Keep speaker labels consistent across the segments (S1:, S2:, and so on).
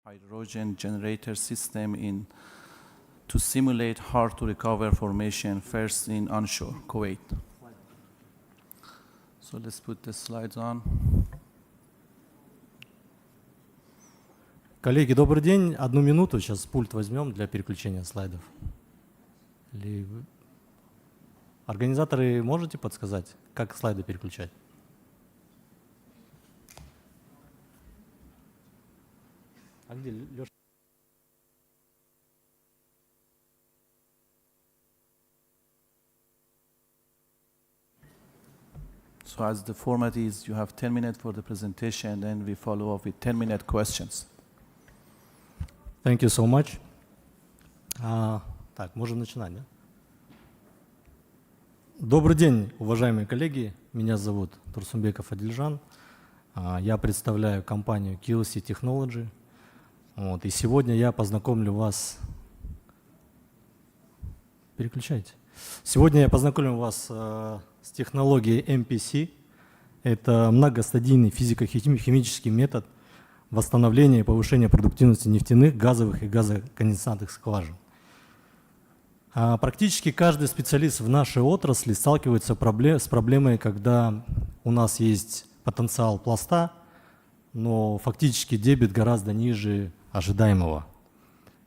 S1: hydrogen generator system to simulate hard-to-recover formation first in onshore Kuwait. So let's put the slides on.
S2: Коллеги, добрый день. 1 минуту. Сейчас пульт возьмем для переключения слайдов. Организаторы, можете подсказать, как слайды переключать? А где Леша?
S1: So as the format is, you have 10 minutes for the presentation, then we follow up with 10-minute questions.
S2: Thank you so much. Так, можем начинать, да? Добрый день, уважаемые коллеги. Меня зовут Турсумбеков Адильжан. Я представляю компанию QLC Technology. И сегодня я познакомлю вас... Переключайте. Сегодня я познакомлю вас с технологией MPC. Это многостадийный физико-химический метод восстановления и повышения продуктивности нефтяных, газовых и газоконденсатных скважин. Практически каждый специалист в нашей отрасли сталкивается с проблемой, когда у нас есть потенциал пласта, но фактически дебит гораздо ниже ожидаемого.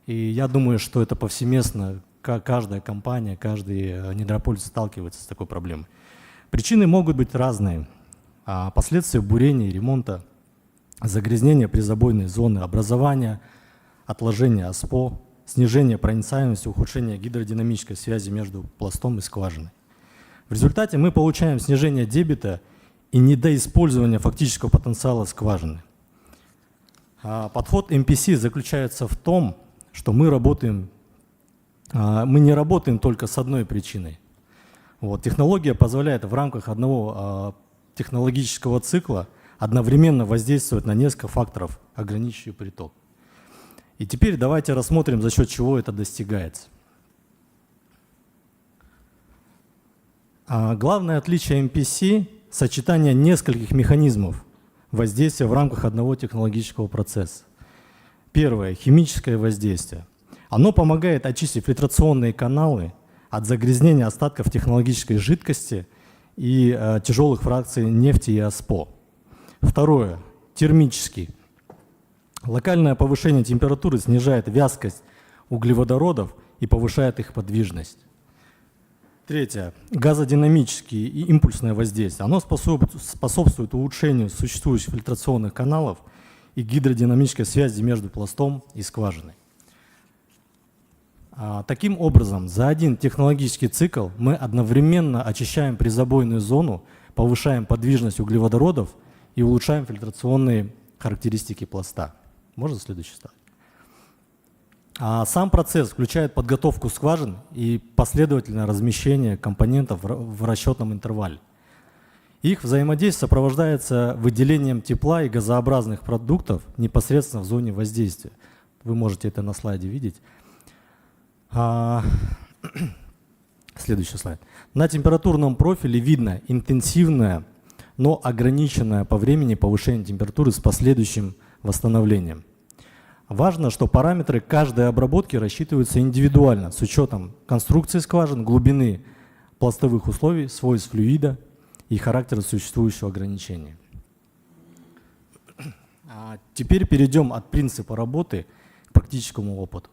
S2: И я думаю, что это повсеместно, каждая компания, каждый недропользователь сталкивается с такой проблемой. Причины могут быть разные. Последствия бурения и ремонта, загрязнение призабойной зоны, образование, отложение ОСПО, снижение проницаемости, ухудшение гидродинамической связи между пластом и скважиной. В результате мы получаем снижение дебита и недоиспользование фактического потенциала скважины. Подход MPC заключается в том, что мы не работаем только с одной причиной. Технология позволяет в рамках одного технологического цикла одновременно воздействовать на несколько факторов, ограничивающих приток. И теперь давайте рассмотрим, за счет чего это достигается. Главное отличие MPC – сочетание нескольких механизмов воздействия в рамках одного технологического процесса. Первое – химическое воздействие. Оно помогает очистить фильтрационные каналы от загрязнения остатков технологической жидкости и тяжелых фракций нефти и ОСПО. Второе – термический. Локальное повышение температуры снижает вязкость углеводородов и повышает их подвижность. Третье – газодинамические и импульсное воздействие. Оно способствует улучшению существующих фильтрационных каналов и гидродинамической связи между пластом и скважиной. Таким образом, за один технологический цикл мы одновременно очищаем призабойную зону, повышаем подвижность углеводородов и улучшаем фильтрационные характеристики пласта. Можно следующий слайд? Сам процесс включает подготовку скважин и последовательное размещение компонентов в расчетном интервале. Их взаимодействие сопровождается выделением тепла и газообразных продуктов непосредственно в зоне воздействия. Вы можете это на слайде видеть. Следующий слайд. На температурном профиле видно интенсивное, но ограниченное по времени повышение температуры с последующим восстановлением. Важно, что параметры каждой обработки рассчитываются индивидуально с учетом конструкции скважин, глубины пластовых условий, свойств флюида и характера существующего ограничения. Теперь перейдем от принципа работы к практическому опыту.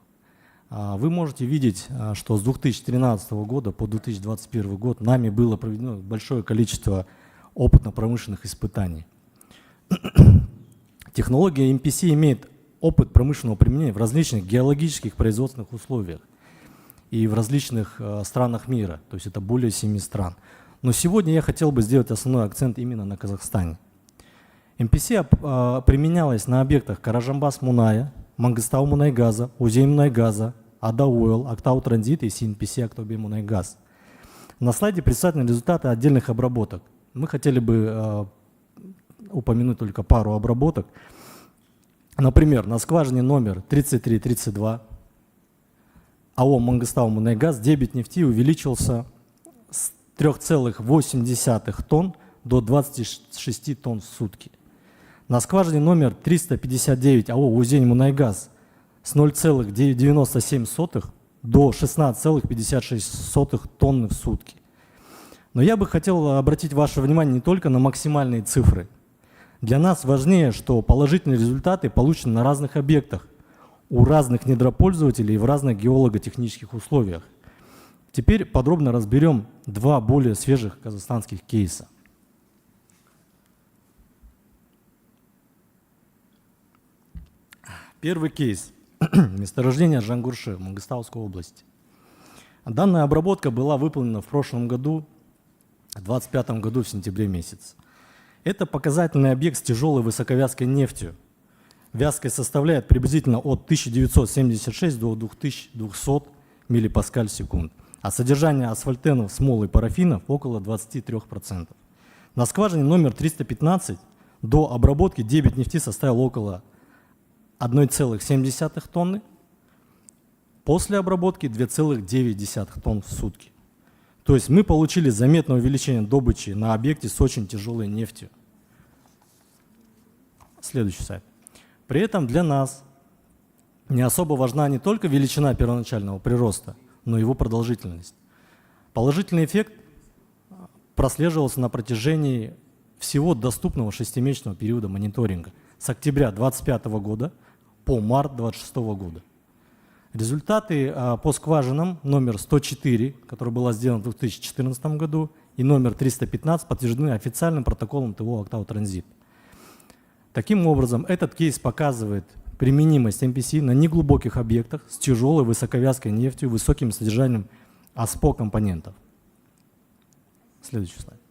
S2: Вы можете видеть, что с 2013 года по 2021 год нами было проведено большое количество опытно-промышленных испытаний. Технология MPC имеет опыт промышленного применения в различных геологических производственных условиях и в различных странах мира, то есть это более 7 стран. Но сегодня я хотел бы сделать основной акцент именно на Казахстане. MPC применялась на объектах Каражамбас-Муная, Мангыстау-Мунайгаза, Узей-Мунайгаза, Ада-Ойл, Актау-Транзит и CNPC Актобе-Мунайгаз. На слайде представлены результаты отдельных обработок. Мы хотели бы упомянуть только пару обработок. Например, на скважине номер 3332 АО «Мангыстау-Мунайгаз» дебит нефти увеличился с 3,8 тонн до 26 тонн в сутки. На скважине номер 359 АО «Узень-Мунайгаз» с 0,97 до 16,56 тонны в сутки. Но я бы хотел обратить ваше внимание не только на максимальные цифры. Для нас важнее, что положительные результаты получены на разных объектах, у разных недропользователей и в разных геолого-технических условиях. Теперь подробно разберем два более свежих казахстанских кейса. Первый кейс. Месторождение Жангурши в Мангыстауской области. Данная обработка была выполнена в прошлом году, в 2025 году в сентябре месяце. Это показательный объект с тяжелой высоковязкой нефтью. Вязкость составляет приблизительно от 1976 до 2200 миллипаскаль в секунд, а содержание асфальтенов, смол и парафинов около 23%. На скважине номер 315 до обработки дебит нефти составил около 1,7 тонны, после обработки 2,9 тонн в сутки. То есть мы получили заметное увеличение добычи на объекте с очень тяжелой нефтью. Следующий слайд. При этом для нас не особо важна не только величина первоначального прироста, но и его продолжительность. Положительный эффект прослеживался на протяжении всего доступного 6-месячного периода мониторинга с октября 2025 года по март 2026 года. Результаты по скважинам номер 104, который была сделана в 2014 году, и номер 315 подтверждены официальным протоколом ТО «Октау Транзит». Таким образом, этот кейс показывает применимость МПС на неглубоких объектах с тяжелой высоковязкой нефтью, высоким содержанием АСПО-компонентов. Следующий слайд.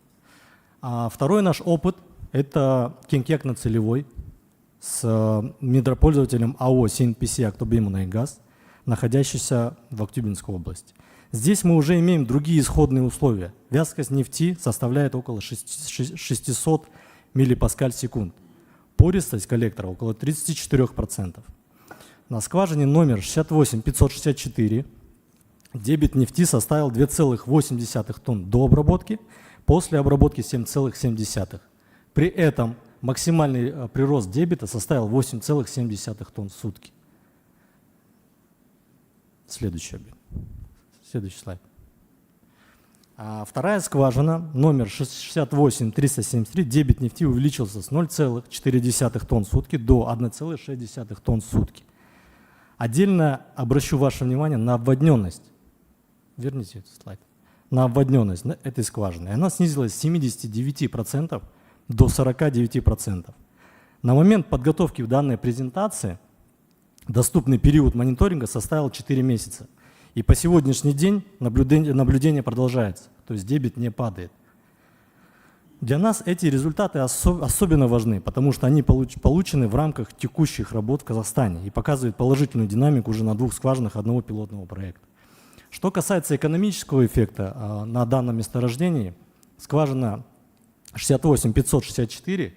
S2: Второй наш опыт – это Кенкек-на-Целевой с недропользователем АО «СНПС Актобе-Мунайгаз», находящийся в Актюбинской области. Здесь мы уже имеем другие исходные условия. Вязкость нефти составляет около 600 миллипаскаль в секунд. Пористость коллектора около 34%. На скважине номер 68564 дебит нефти составил 2,8 тонн до обработки, после обработки 7,7. При этом максимальный прирост дебита составил 8,7 тонн в сутки. Следующий слайд. Вторая скважина, номер 68373, дебит нефти увеличился с 0,4 тонн в сутки до 1,6 тонн в сутки. Отдельно обращу ваше внимание на обводненность. Верните этот слайд. На обводненность этой скважины. Она снизилась с 79% до 49%. На момент подготовки данной презентации доступный период мониторинга составил 4 месяца. И по сегодняшний день наблюдение продолжается, то есть дебит не падает. Для нас эти результаты особенно важны, потому что они получены в рамках текущих работ в Казахстане и показывают положительную динамику уже на 2 скважинах одного пилотного проекта. Что касается экономического эффекта на данном месторождении, скважина 68564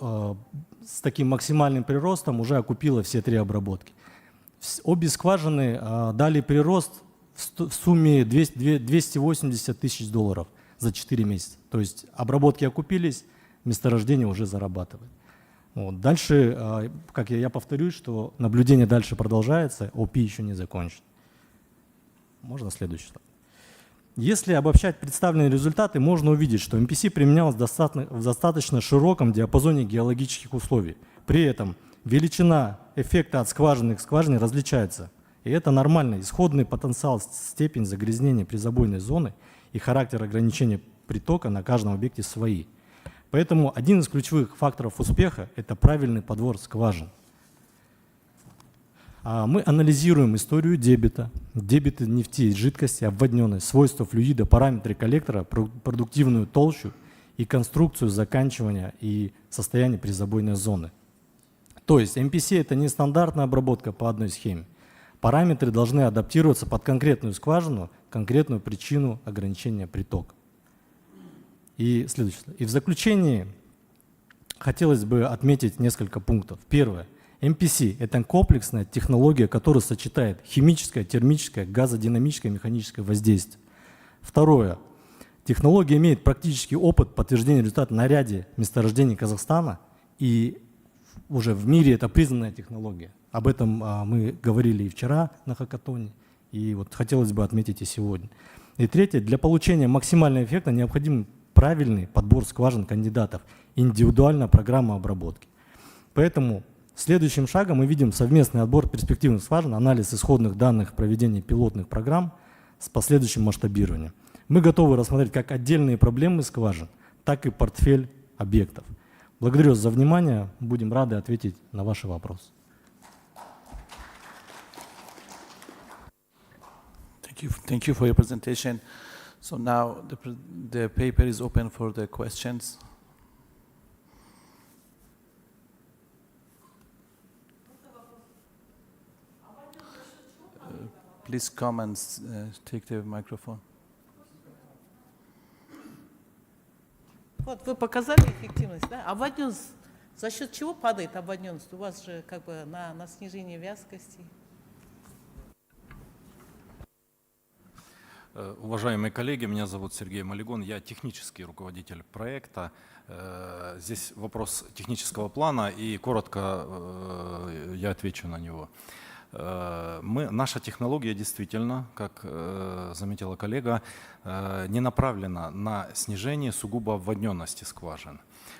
S2: с таким максимальным приростом уже окупила все 3 обработки. Обе скважины дали прирост в сумме $280 тысяч за 4 месяца. То есть обработки окупились, месторождение уже зарабатывает. Вот. Дальше, как я повторюсь, что наблюдение дальше продолжается, ОП еще не закончен. Можно следующий слайд. Если обобщать представленные результаты, можно увидеть, что МПС применялась в достаточно широком диапазоне геологических условий. При этом величина эффекта от скважины к скважине различается. И это нормально. Исходный потенциал, степень загрязнения призабойной зоны и характер ограничения притока на каждом объекте свои. Поэтому один из ключевых факторов успеха – это правильный подбор скважин. Мы анализируем историю дебита, дебиты нефти и жидкости, обводненность, свойства флюида, параметры коллектора, продуктивную толщу и конструкцию заканчивания и состояние призабойной зоны. То есть МПС – это не стандартная обработка по одной схеме. Параметры должны адаптироваться под конкретную скважину, конкретную причину ограничения притока. И следующее. И в заключении хотелось бы отметить несколько пунктов. Первое. МПС – это комплексная технология, которая сочетает химическое, термическое, газодинамическое, механическое воздействие. Второе. Технология имеет практический опыт подтверждения результата на ряде месторождений Казахстана И уже в мире это признанная технология. Об этом мы говорили и вчера на хакатоне, и вот хотелось бы отметить и сегодня. И третье, для получения максимального эффекта необходим правильный подбор скважин кандидатов, индивидуальная программа обработки. Поэтому следующим шагом мы видим совместный отбор перспективных скважин, анализ исходных данных проведения пилотных программ с последующим масштабированием. Мы готовы рассмотреть как отдельные проблемы скважин, так и портфель объектов. Благодарю вас за внимание, будем рады ответить на ваши вопросы.
S1: Thank you for your presentation. So now the paper is open for the questions. Please come and take the microphone.
S3: Вот вы показали эффективность, да? Обводненность. За счет чего падает обводненность? У вас же как бы на снижение вязкости.
S4: Уважаемые коллеги, меня зовут Сергей Малигон, я технический руководитель проекта. Здесь вопрос технического плана, и коротко я отвечу на него. Наша технология действительно, как заметила коллега, не направлена на снижение сугубо обводненности скважин.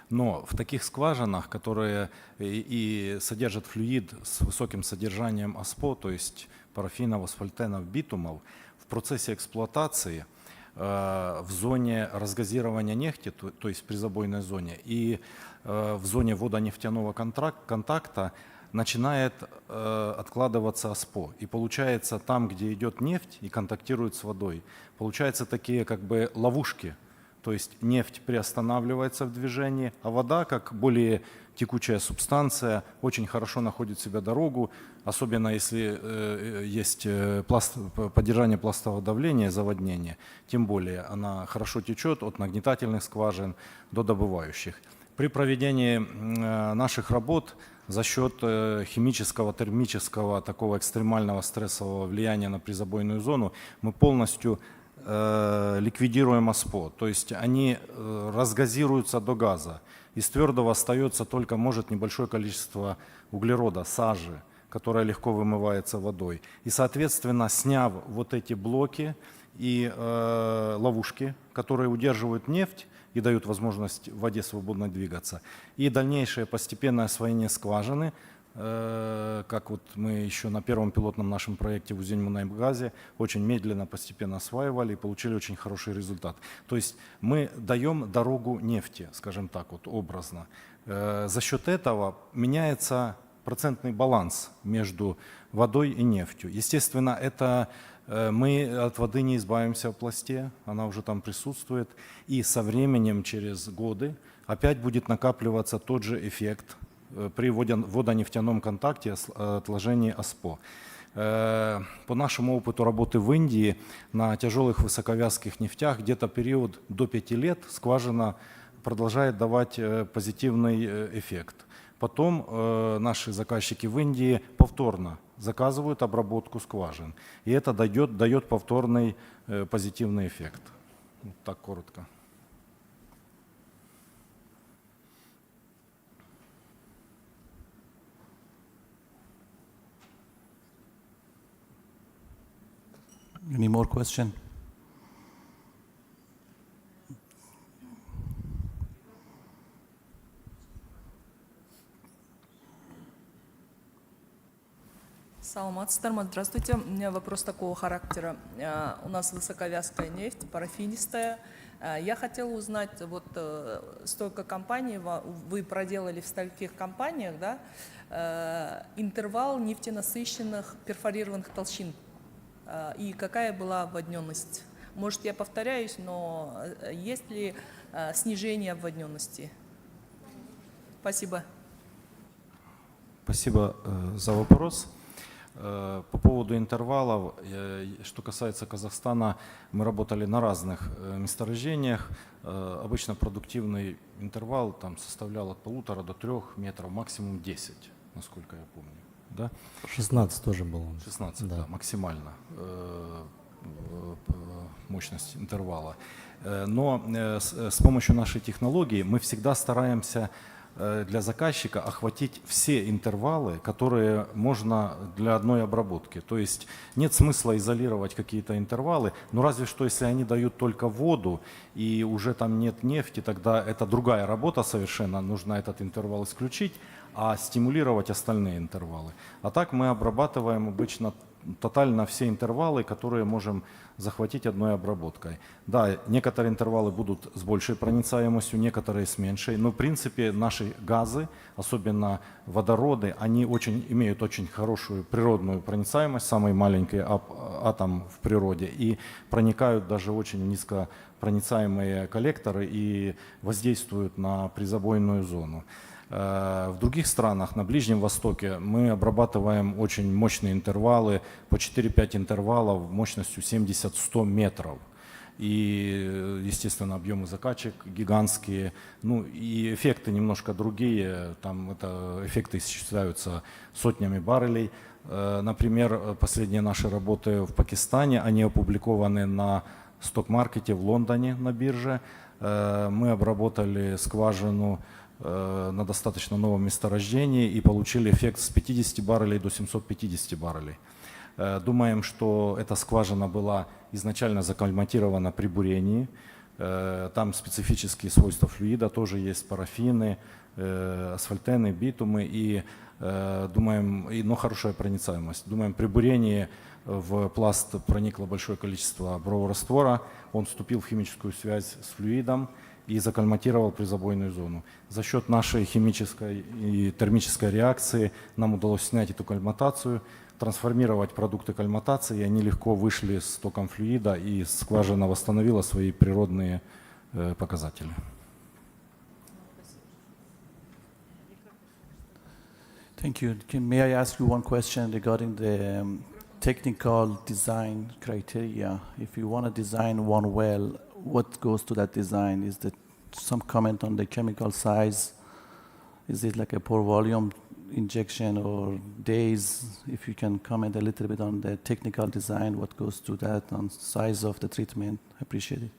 S4: Но в таких скважинах, которые и содержат флюид с высоким содержанием АСПО, то есть парафинов, асфальтенов, битумов, в процессе эксплуатации в зоне разгазирования нефти, то есть при забойной зоне, и в зоне водонефтяного контакта начинает откладываться АСПО. И получается, там, где идет нефть и контактирует с водой, получаются такие как бы ловушки. То есть нефть приостанавливается в движении, а вода, как более текучая субстанция, очень хорошо находит себе дорогу, особенно если есть поддержание пластового давления, заводнение, тем более она хорошо течет от нагнетательных скважин до добывающих. При проведении наших работ за счет химического, термического, такого экстремального стрессового влияния на призабойную зону мы полностью ликвидируем АСПО, то есть они разгазируются до газа. Из твердого остается только, может, небольшое количество углерода, сажи, которая легко вымывается водой. И, соответственно, сняв вот эти блоки и ловушки, которые удерживают нефть и дают возможность воде свободно двигаться, и дальнейшее постепенное освоение скважины, как вот мы еще на первом пилотном нашем проекте в Узень-Мунайгазе очень медленно, постепенно осваивали и получили очень хороший результат. То есть мы даем дорогу нефти, скажем так, вот образно. За счет этого меняется процентный баланс между водой и нефтью. Естественно, это мы от воды не избавимся в пласте, она уже там присутствует. И со временем, через годы, опять будет накапливаться тот же эффект при водонефтяном контакте отложения АСПО. По нашему опыту работы в Индии на тяжелых высоковязких нефтях где-то период до 5 лет скважина продолжает давать позитивный эффект. Потом наши заказчики в Индии повторно заказывают обработку скважин. И это дает повторный позитивный эффект. Вот так коротко.
S1: Any more question?
S5: Саламатсыздар ма? Здравствуйте. У меня вопрос такого характера. У нас высоковязкая нефть, парафинистая. Я хотела узнать, вот столько компаний вы проделали в стольких компаниях, да, интервал нефтенасыщенных перфорированных толщин и какая была обводненность? Может, я повторяюсь, но есть ли снижение обводненности? Спасибо.
S4: Спасибо за вопрос. По поводу интервалов, что касается Казахстана, мы работали на разных месторождениях. Обычно продуктивный интервал там составлял от 1,5 до 3 метров, максимум 10, насколько я помню. Да?
S2: 16 тоже было.
S4: 16, да, максимально мощность интервала. Но с помощью нашей технологии мы всегда стараемся для заказчика охватить все интервалы, которые можно для одной обработки. То есть нет смысла изолировать какие-то интервалы, но разве что если они дают только воду и уже там нет нефти, тогда это другая работа совершенно, нужно этот интервал исключить, а стимулировать остальные интервалы. А так мы обрабатываем обычно тотально все интервалы, которые можем захватить одной обработкой. Да, некоторые интервалы будут с большей проницаемостью, некоторые с меньшей, но в принципе наши газы, особенно водороды, они имеют очень хорошую природную проницаемость, самый маленький атом в природе, и проникают даже очень низкопроницаемые коллекторы и воздействуют на призабойную зону. В других странах, на Ближнем Востоке, мы обрабатываем очень мощные интервалы, по 4-5 интервалов мощностью 70-100 метров. И, естественно, объемы закачек гигантские, ну и эффекты немножко другие, там эффекты исчисляются сотнями баррелей. Например, последние наши работы в Пакистане, они опубликованы на сток-маркете в Лондоне на бирже. Мы обработали скважину на достаточно новом месторождении и получили эффект с 50 баррелей до 750 баррелей. Думаем, что эта скважина была изначально закальматирована при бурении. Там специфические свойства флюида, тоже есть парафины, асфальтены, битумы и думаем, но хорошая проницаемость. Думаем, при бурении в пласт проникло большое количество борового раствора, он вступил в химическую связь с флюидом и закальматировал призабойную зону. За счет нашей химической и термической реакции нам удалось снять эту кальматацию, трансформировать продукты кальматации, и они легко вышли с током флюида, и скважина восстановила свои природные показатели.
S1: Thank you. May I ask you one question regarding the technical design criteria? If you want to design one well, what goes to that design? Is there some comment on the chemical size? Is it like a per volume injection or days? If you can comment a little bit on the technical design, what goes to that, on size of the treatment, I appreciate it.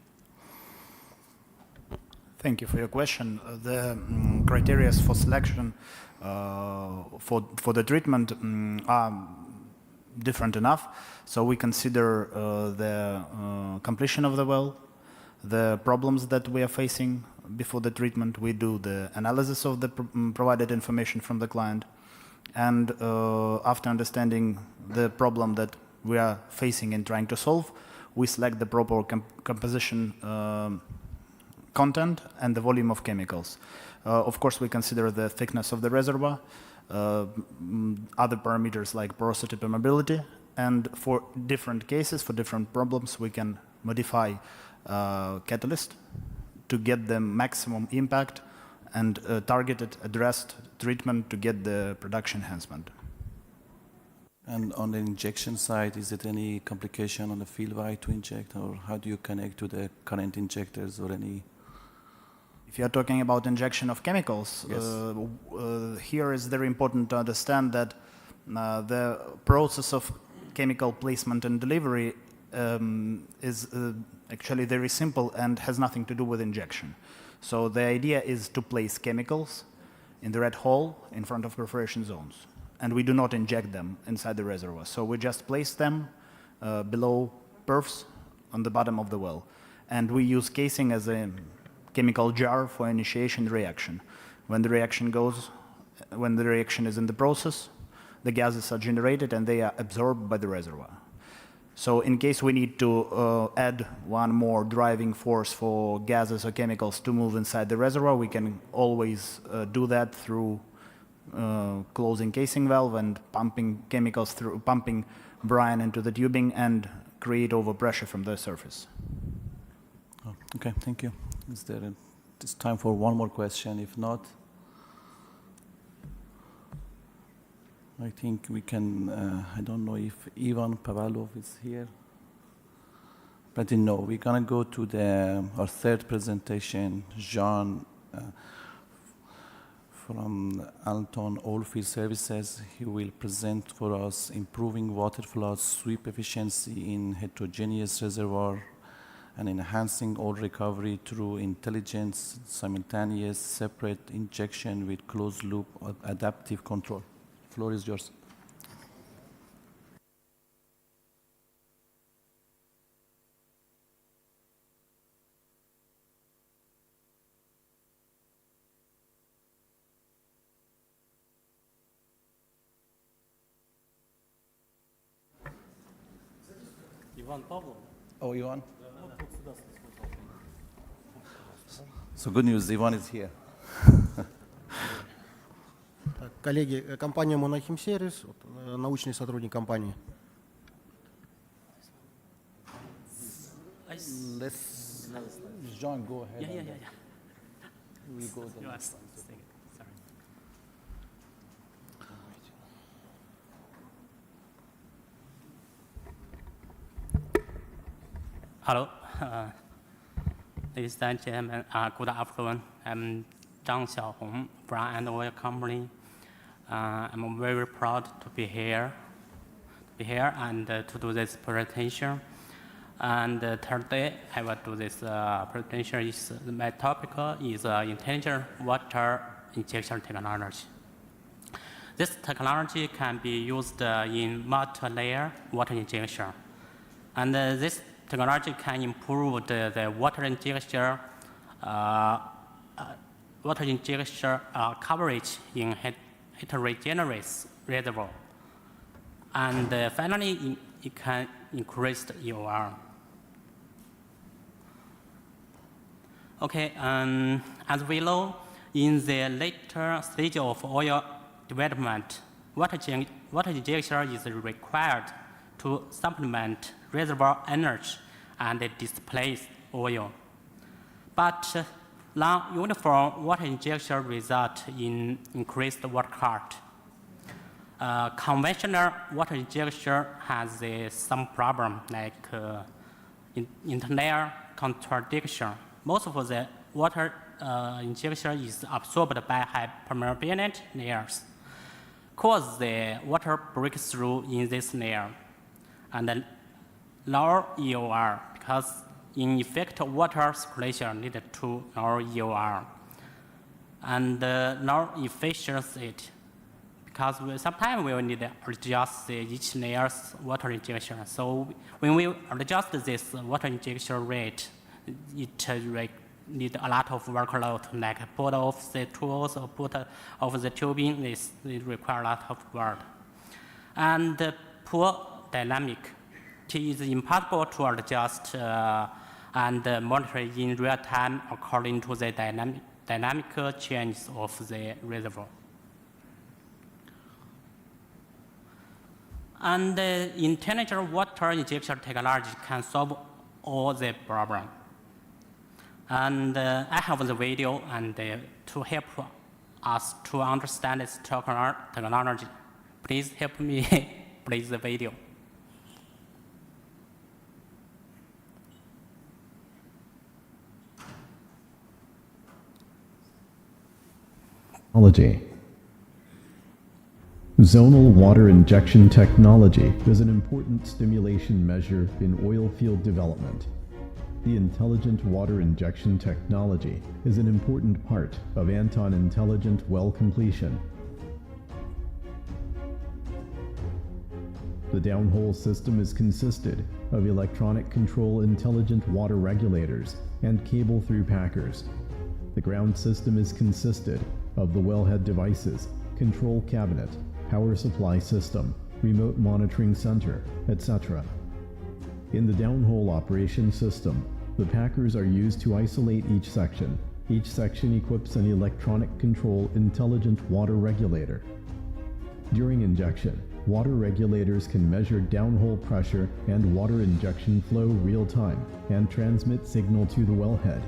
S6: Thank you for your question. The criteria for selection for the treatment are different enough. So we consider the completion of the well, the problems that we are facing before the treatment. We do the analysis of the provided information from the client. And after understanding the problem that we are facing and trying to solve, we select the proper composition content and the volume of chemicals. Of course, we consider the thickness of the reservoir, other parameters like porosity, permeability, and for different cases, for different problems, we can modify catalyst to get the maximum impact and targeted, addressed treatment to get the production enhancement.
S1: And on the injection side, is it any complication on the field wire to inject, or how do you connect to the current injectors or any?
S6: If you are talking about injection of chemicals,
S1: Yes.
S6: Here is very important to understand that the process of chemical placement and delivery is actually very simple and has nothing to do with injection. So the idea is to place chemicals in the red hole in front of perforation zones. And we do not inject them inside the reservoir. So we just place them below perfs on the bottom of the well. And we use casing as a chemical jar for initiation reaction. When the reaction is in the process, the gases are generated and they are absorbed by the reservoir. So in case we need to add one more driving force for gases or chemicals to move inside the reservoir, we can always do that through closing casing valve and pumping chemicals through, pumping brine into the tubing and create overpressure from the surface.
S1: Oh, okay, thank you. Is there it's time for one more question? If not, I think we can, I don't know if Ivan Pavalov is here. But no, we're gonna go to our third presentation, Jean from Alton Oilfield Services. He will present for us improving water flood sweep efficiency in heterogeneous reservoir and enhancing oil recovery through intelligent, simultaneous, separate injection with closed-loop adaptive control. Floor is yours.
S2: Иван Павлов.
S1: Oh, Ivan? So good news, Ivan is here.
S7: Так, коллеги, компания Monachim Сервис, научный сотрудник компании.
S1: Let's John, go ahead.
S8: Yeah.
S1: We go then.
S8: Sorry. Hello, ladies and gentlemen, good afternoon. I'm Zhang Xiaohong from an oil company. I'm very proud to be here and to do this presentation. And today I will do this presentation. My topic is intelligent water injection technology. This technology can be used in multi-layer water injection. And this technology can improve the water injection coverage in heterogeneous reservoir. And finally, it can increase the EOR. Okay, as we know, in the later stage of oil development, water injection is required to supplement reservoir energy and displace oil. But non-uniform water injection results in increased water cut. Conventional water injection has some problem like interlayer contradiction. Most of the water injection is absorbed by hyperpermeability layers, cause the water breaks through in this layer, and lower EOR because in effect water circulation needed to lower EOR, and lower efficiency because sometimes we will need to adjust each layer's water injection. So when we adjust this water injection rate, it need a lot of workload, like put off the tools or put off the tubing. This require a lot of work. And poor dynamic. It is impossible to adjust and monitor in real time according to the dynamic changes of the reservoir. And intelligent water injection technology can solve all the problems. And I have the video and to help us to understand this technology. Please help me play the video.
S9: Zonal water injection technology is an important stimulation measure in oil field development. The intelligent water injection technology is an important part of Anton intelligent well completion. The downhole system is consisted of electronic control intelligent water regulators and cable through packers. The ground system is consisted of the wellhead devices, control cabinet, power supply system, remote monitoring center, etc. In the downhole operation system, the packers are used to isolate each section. Each section equips an electronic control intelligent water regulator. During injection, water regulators can measure downhole pressure and water injection flow real time and transmit signal to the wellhead.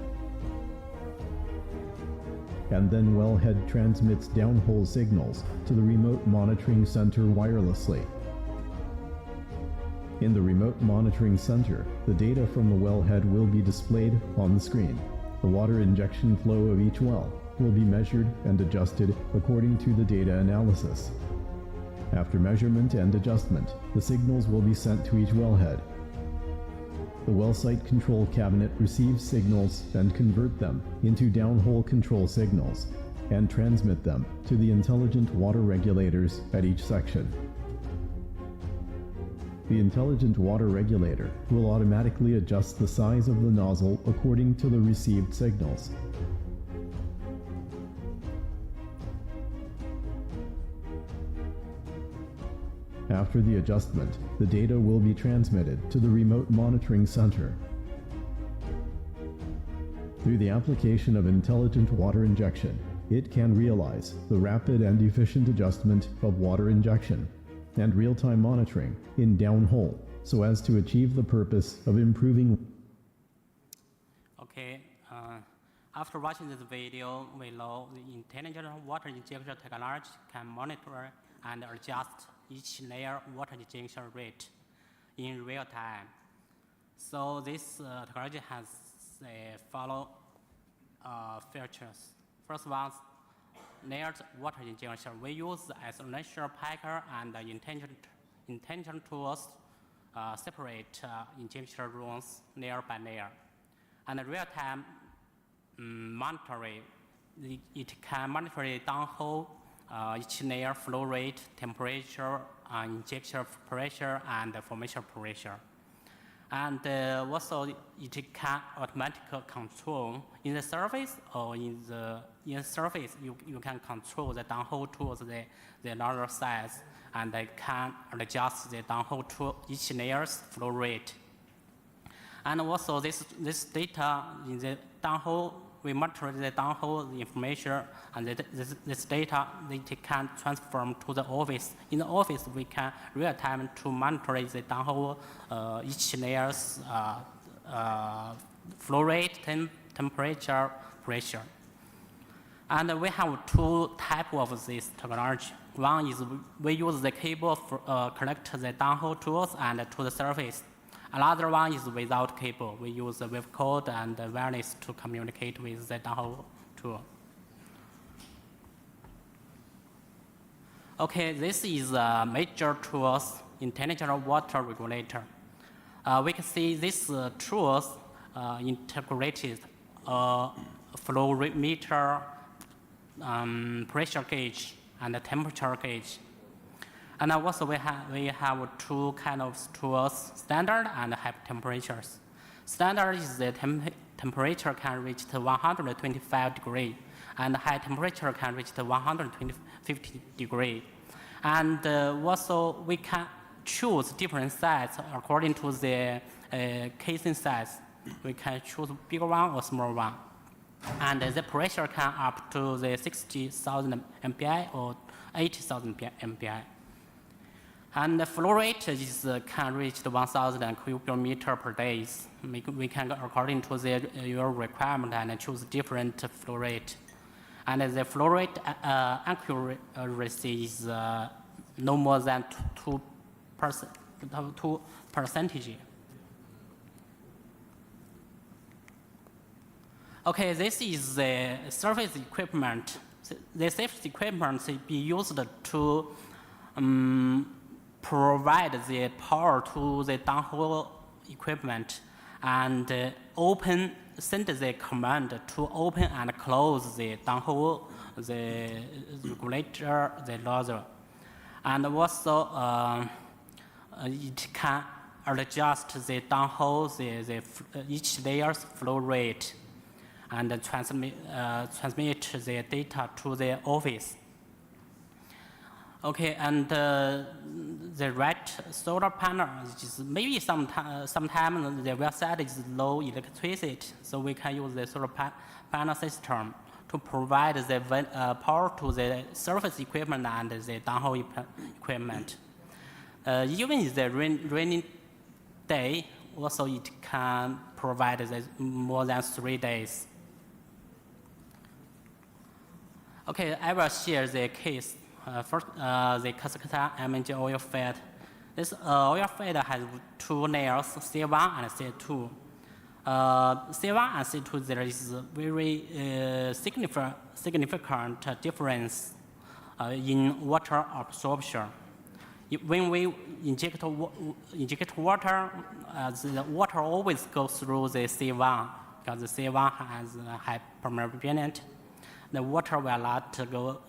S9: And then wellhead transmits downhole signals to the remote monitoring center wirelessly. In the remote monitoring center, the data from the wellhead will be displayed on the screen. The water injection flow of each well will be measured and adjusted according to the data analysis. After measurement and adjustment, the signals will be sent to each wellhead. the well site control cabinet receives signals and convert them into downhole control signals and transmit them to the intelligent water regulators at each section. The intelligent water regulator will automatically adjust the size of the nozzle according to the received signals. After the adjustment, the data will be transmitted to the remote monitoring center. Through the application of intelligent water injection, it can realize the rapid and efficient adjustment of water injection and real-time monitoring in downhole so as to achieve the purpose of improving.
S8: Okay, after watching this video, we know the intelligent water injection technology can monitor and adjust each layer water injection rate in real time. So this technology has follow features. First one, layered water injection. We use as initial packer and intelligent tools separate injection rooms layer by layer. And real-time monitoring, it can monitor the downhole each layer flow rate, temperature, injection pressure, and formation pressure. And also it can automatically control in the surface or in the surface you can control the downhole to the larger size, and they can adjust the downhole to each layer's flow rate. And also this data in the downhole, we monitor the downhole information, and this data it can transform to the office. In the office, we can real time to monitor the downhole each layer's flow rate, temperature, pressure. And we have two types of this technology. One is we use the cable for connect the downhole tools and to the surface. Another one is without cable. We use the wave code and the wireless to communicate with the downhole tool. Okay, this is a major tools, intelligent water regulator. We can see these tools integrated flow rate meter, pressure gauge, and a temperature gauge. And also we have two kind of tools, standard and high temperatures. Standard is the temperature can reach to 125 degrees, and high temperature can reach to 150 degrees. And also we can choose different size according to the casing size. We can choose bigger one or small one. And the pressure can up to the 60,000 MPI or 80,000 MPI. And the flow rate is, can reach 1,000 cubic meter per day. We can, according to your requirement, and choose different flow rate. And the flow rate accuracy is no more than 2%. Okay, this is the surface equipment. The safety equipment is be used to provide the power to the downhole equipment and send the command to open and close the downhole, the regulator, the nozzle. And also it can adjust the downhole, each layer's flow rate, and transmit the data to the office. Okay, and the right solar panel is maybe sometimes the website is low electricity, so we can use the solar panel system to provide the power to the surface equipment and the downhole equipment. Even in the rainy day, also it can provide more than 3 days. Okay, I will share the case. First, the Kazakhstan LNG oil field. This oil field has two layers, C1 and C2. C1 and C2, there is a very significant difference in water absorption. when we inject water, the water always goes through the C1 because the C1 has a high permeability. The water will not go,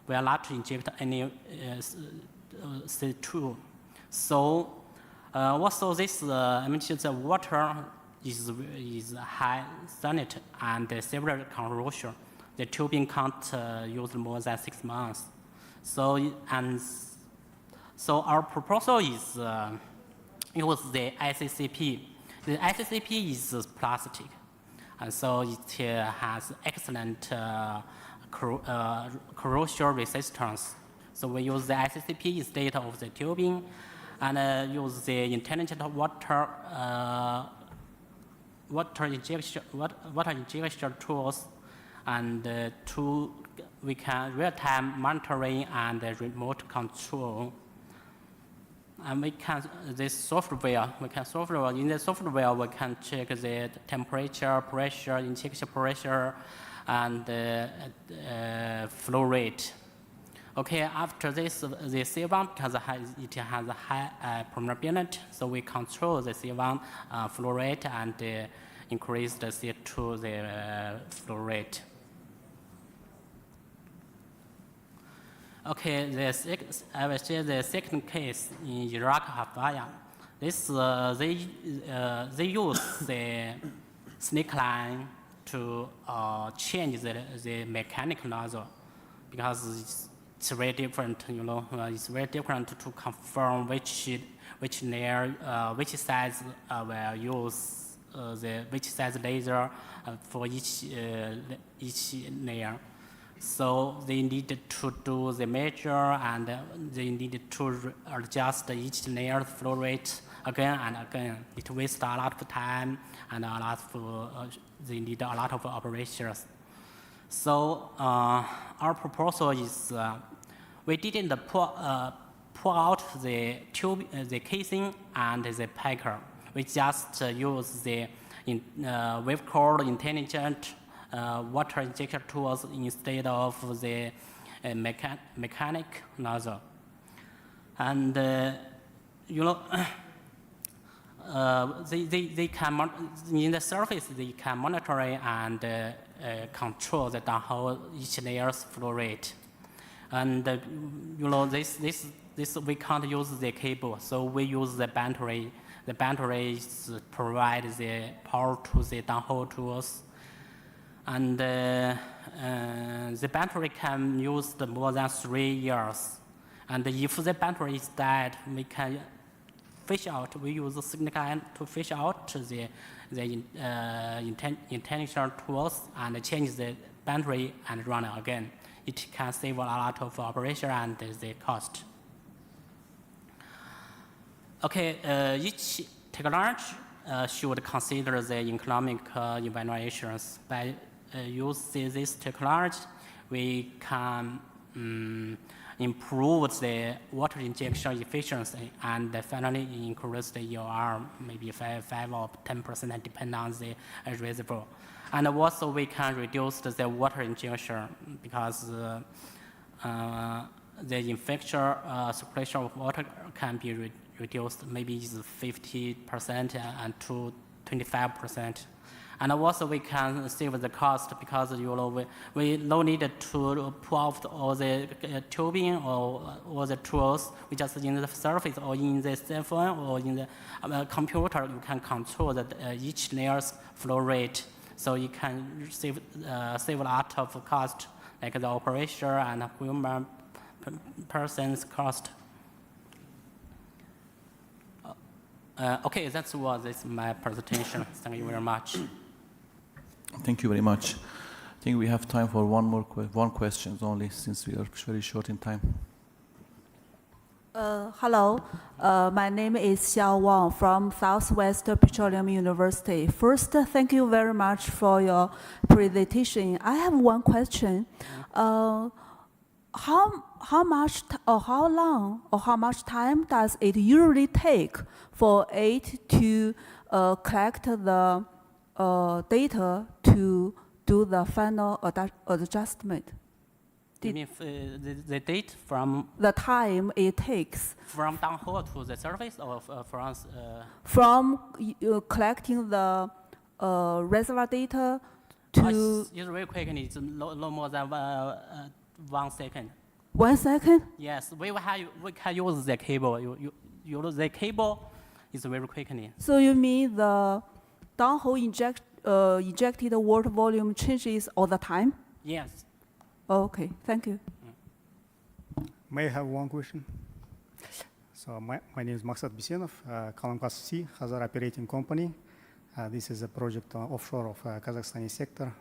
S8: will not inject any C2. So also this means the water is high salinity and severe corrosion. The tubing can't use more than 6 months. So our proposal is use the ICCP. The ICCP is plastic, and so it has excellent corrosion resistance. So we use the ICCP instead of the tubing, and use the intelligent water injection tools, and we can real-time monitoring and remote control. And we can in the software we can check the temperature, pressure, injection pressure, and flow rate. Okay, after this, the C1, because it has a high permeability, so we control the C1 flow rate and increase the C2 the flow rate. Okay, I will share the second case in Iraq, Hafaya. This they use the snake line to change the mechanical nozzle because it's very different. It's very different to confirm which layer, which size will use which size laser for each layer. So they needed to do the measure, and they needed to adjust each layer's flow rate again and again. It wastes a lot of time and they need a lot of operations. So our proposal is we didn't pull out the tube, the casing and the packer. We just use the wave-core intelligent water injection tools instead of the mechanic nozzle. And they can in the surface they can monitor and control the downhole each layer's flow rate. And this we can't use the cable, so we use the battery. The batteries provide the power to the downhole tools. And the battery can use more than 3 years. And if the battery is dead, we can fish out. We use the signal to fish out the intentional tools and change the battery and run it again. It can save a lot of operation and the cost. Okay, each technology should consider the economic evaluations. By using this technology, we can improve the water injection efficiency and finally increase the EOR, maybe 5 or 10%, depending on the reservoir. And also we can reduce the water injection because the infection circulation of water can be reduced, maybe it's 50% and to 25%. And also we can save the cost because we no need to pull out all the tubing or all the tools. We just in the surface or in the cell phone or in the computer, you can control each layer's flow rate. So you can save a lot of cost, like the operation and human person's cost. Okay, that's my presentation. Thank you very much.
S1: Thank you very much. I think we have time for one question only, since we are very short in time.
S10: Hello, my name is Xiao Wang from Southwest Petroleum University. First, thank you very much for your presentation. I have one question. How much or how long or how much time does it usually take for it to collect the data to do the final adjustment?
S8: You mean the date from
S10: The time it takes
S8: downhole to the surface, or
S10: from collecting the reservoir data to
S8: It's very quick, and it's no more than 1 second.
S10: 1 second?
S8: Yes, we can use the cable. You use the cable, it's very quickly.
S10: So you mean the downhole injected water volume changes all the time?
S8: Yes.
S10: Okay, thank you.
S11: May I have one question? So my name is Maksat Bisenov, Kalamkas C, Hazar Operating Company. This is a project offshore of Kazakhstani sector.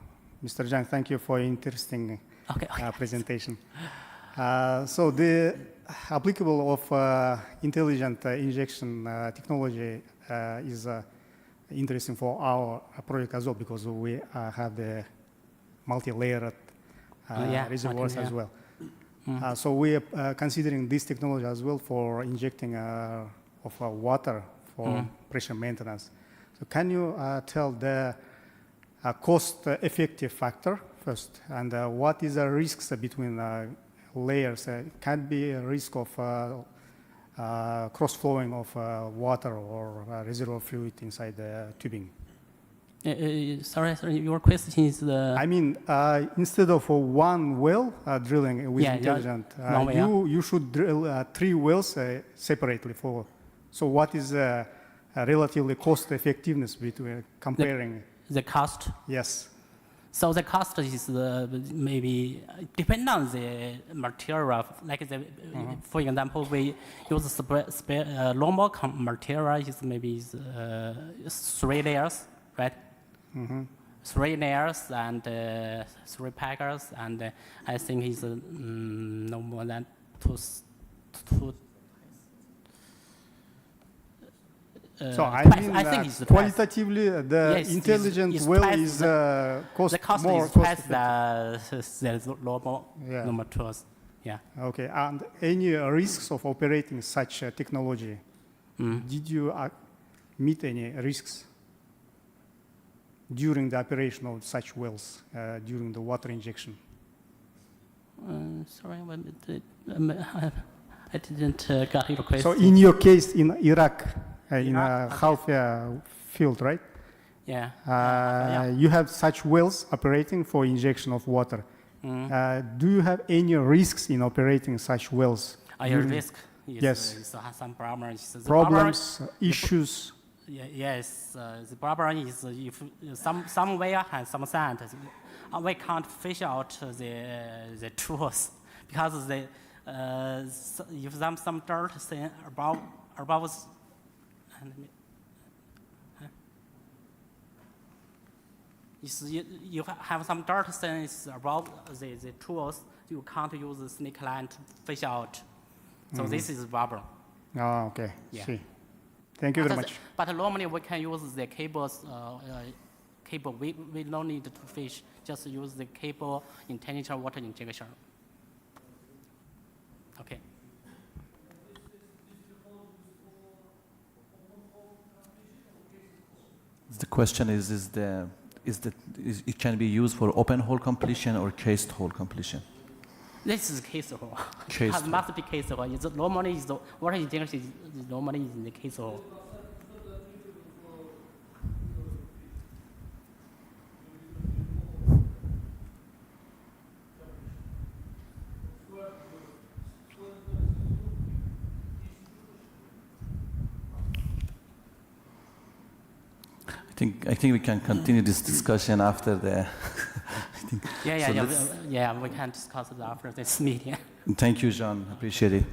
S11: Mr. Zhang, thank you for interesting presentation. So the applicable of intelligent injection technology is interesting for our project as well, because we have the multi-layered reservoirs as well. So we are considering this technology as well for injecting of water for pressure maintenance. So can you tell the cost-effective factor first, and what is the risks between layers? Can be a risk of cross-flowing of water or reservoir fluid inside the tubing?
S8: Sorry, your question is the...
S11: I mean, instead of one well drilling with intelligent, you should drill 3 wells separately for. So what is relatively cost effectiveness between comparing?
S8: The cost?
S11: Yes.
S8: So the cost is maybe depend on the material. Like for example, we use normal material is maybe 3 layers, right? 3 layers and 3 packers, and I think it's no more than two.
S11: So I think
S8: it's
S11: qualitatively the intelligent well is
S8: the cost
S11: more
S8: is twice the normal tools. Yeah.
S11: Okay. And any risks of operating such technology? Did you meet any risks during the operation of such wells during the water injection?
S8: Sorry, I didn't get your question.
S11: So in your case in Iraq, in a Halfya field, right?
S8: Yeah.
S11: You have such wells operating for injection of water. Do you have any risks in operating such wells?
S8: Risk?
S11: Yes.
S8: Is some problems.
S11: Problems, issues.
S8: Yes. The problem is if some well has some sand, we can't fish out the tools because if some dirt above you have some dirt stains above the tools, you can't use the snake line to fish out. So this is a problem.
S11: Oh, okay.
S8: Yeah.
S11: See. Thank you very much.
S8: But normally we can use the cables. Cable. We don't need to fish. Just use the cable in technical water injection. Okay.
S1: The question is it can be used for open hole completion or cased hole completion?
S8: This is case hole.
S1: Case
S8: It must be case hole. Normally, the water injection is normally in the case hole.
S1: I think we can continue this discussion after the.
S8: We can discuss it after this meeting.
S1: Thank you, John. Appreciate it.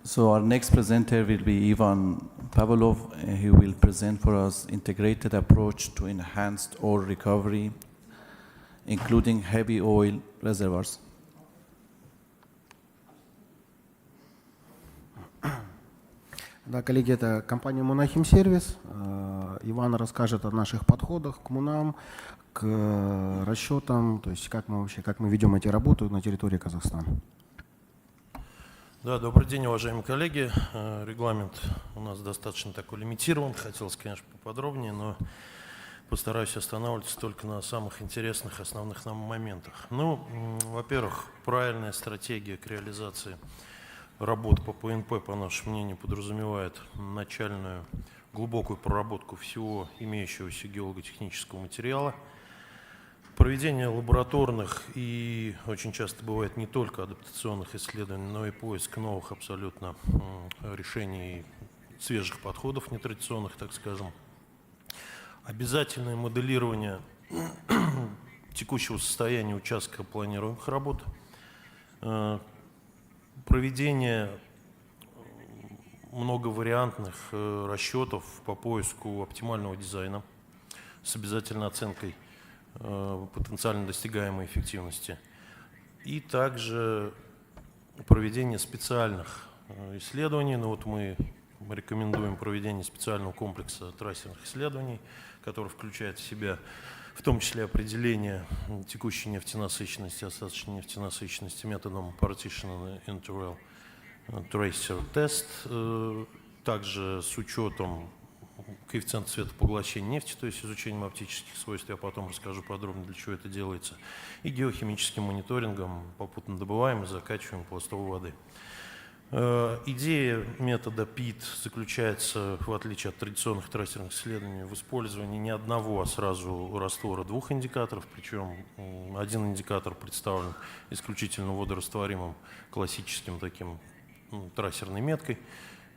S1: So our next presenter will be Ivan Pavlov. He will present for us integrated approach to enhanced oil recovery, including heavy oil reservoirs.
S7: Да, коллеги, это компания Монахим Сервис. Иван расскажет о наших подходах к МУНам, к расчетам, то есть как мы ведем эти работы на территории Казахстана.
S12: Да, добрый день, уважаемые коллеги. Регламент у нас достаточно такой лимитирован. Хотелось, конечно, поподробнее, но Постараюсь останавливаться только на самых интересных основных нам моментах. Ну, во-первых, правильная стратегия к реализации работ по ПНП, по нашему мнению, подразумевает начальную глубокую проработку всего имеющегося геолого-технического материала, проведение лабораторных и очень часто бывает не только адаптационных исследований, но и поиск новых абсолютно решений, свежих подходов, нетрадиционных, так скажем. Обязательное моделирование текущего состояния участка планируемых работ, проведение многовариантных расчетов по поиску оптимального дизайна с обязательной оценкой потенциально достигаемой эффективности. И также проведение специальных исследований. Ну вот мы рекомендуем проведение специального комплекса трассерных исследований, который включает в себя в том числе определение текущей нефтенасыщенности, остаточной нефтенасыщенности методом Partition Interval Tracer Test, также с учетом коэффициента светопоглощения нефти, то есть изучением оптических свойств, я потом расскажу подробно, для чего это делается, и геохимическим мониторингом, попутно добываем и закачиваем пластовой воды. Идея метода PIT заключается, в отличие от традиционных трассерных исследований, в использовании не одного, а сразу раствора двух индикаторов, причем один индикатор представлен исключительно водорастворимым классическим таким трассерной меткой,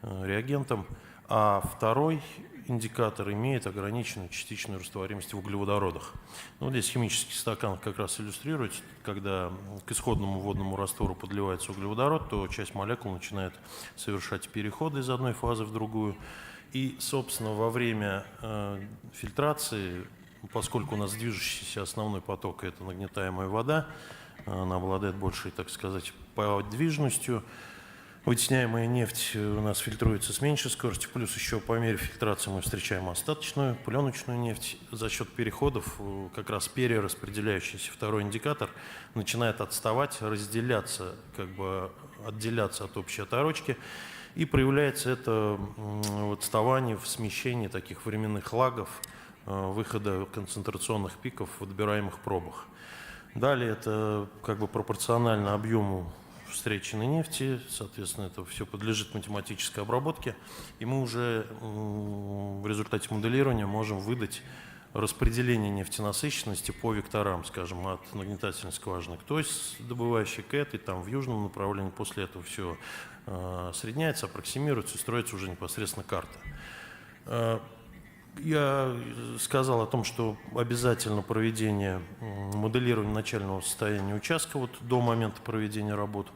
S12: реагентом, а второй индикатор имеет ограниченную частичную растворимость в углеводородах. Ну, здесь химический стакан как раз иллюстрируется, когда к исходному водному раствору подливается углеводород, то часть молекул начинает совершать переходы из одной фазы в другую. И, собственно, во время фильтрации, поскольку у нас движущийся основной поток – это нагнетаемая вода, она обладает большей, так сказать, подвижностью, вытесняемая нефть у нас фильтруется с меньшей скоростью, плюс еще по мере фильтрации мы встречаем остаточную, пленочную нефть. За счет переходов как раз перераспределяющийся второй индикатор начинает отставать, разделяться, как бы отделяться от общей оторочки. И проявляется это в отставании, в смещении таких временных лагов, выхода концентрационных пиков в отбираемых пробах. Далее это как бы пропорционально объему встреченной нефти, соответственно, это все подлежит математической обработке, и мы уже в результате моделирования можем выдать распределение нефтенасыщенности по векторам, скажем, от нагнетательной скважины к той добывающей к этой, там в южном направлении. После этого все средняется, аппроксимируется и строится уже непосредственно карта. Я сказал о том, что обязательно проведение моделирования начального состояния участка вот, до момента проведения работ.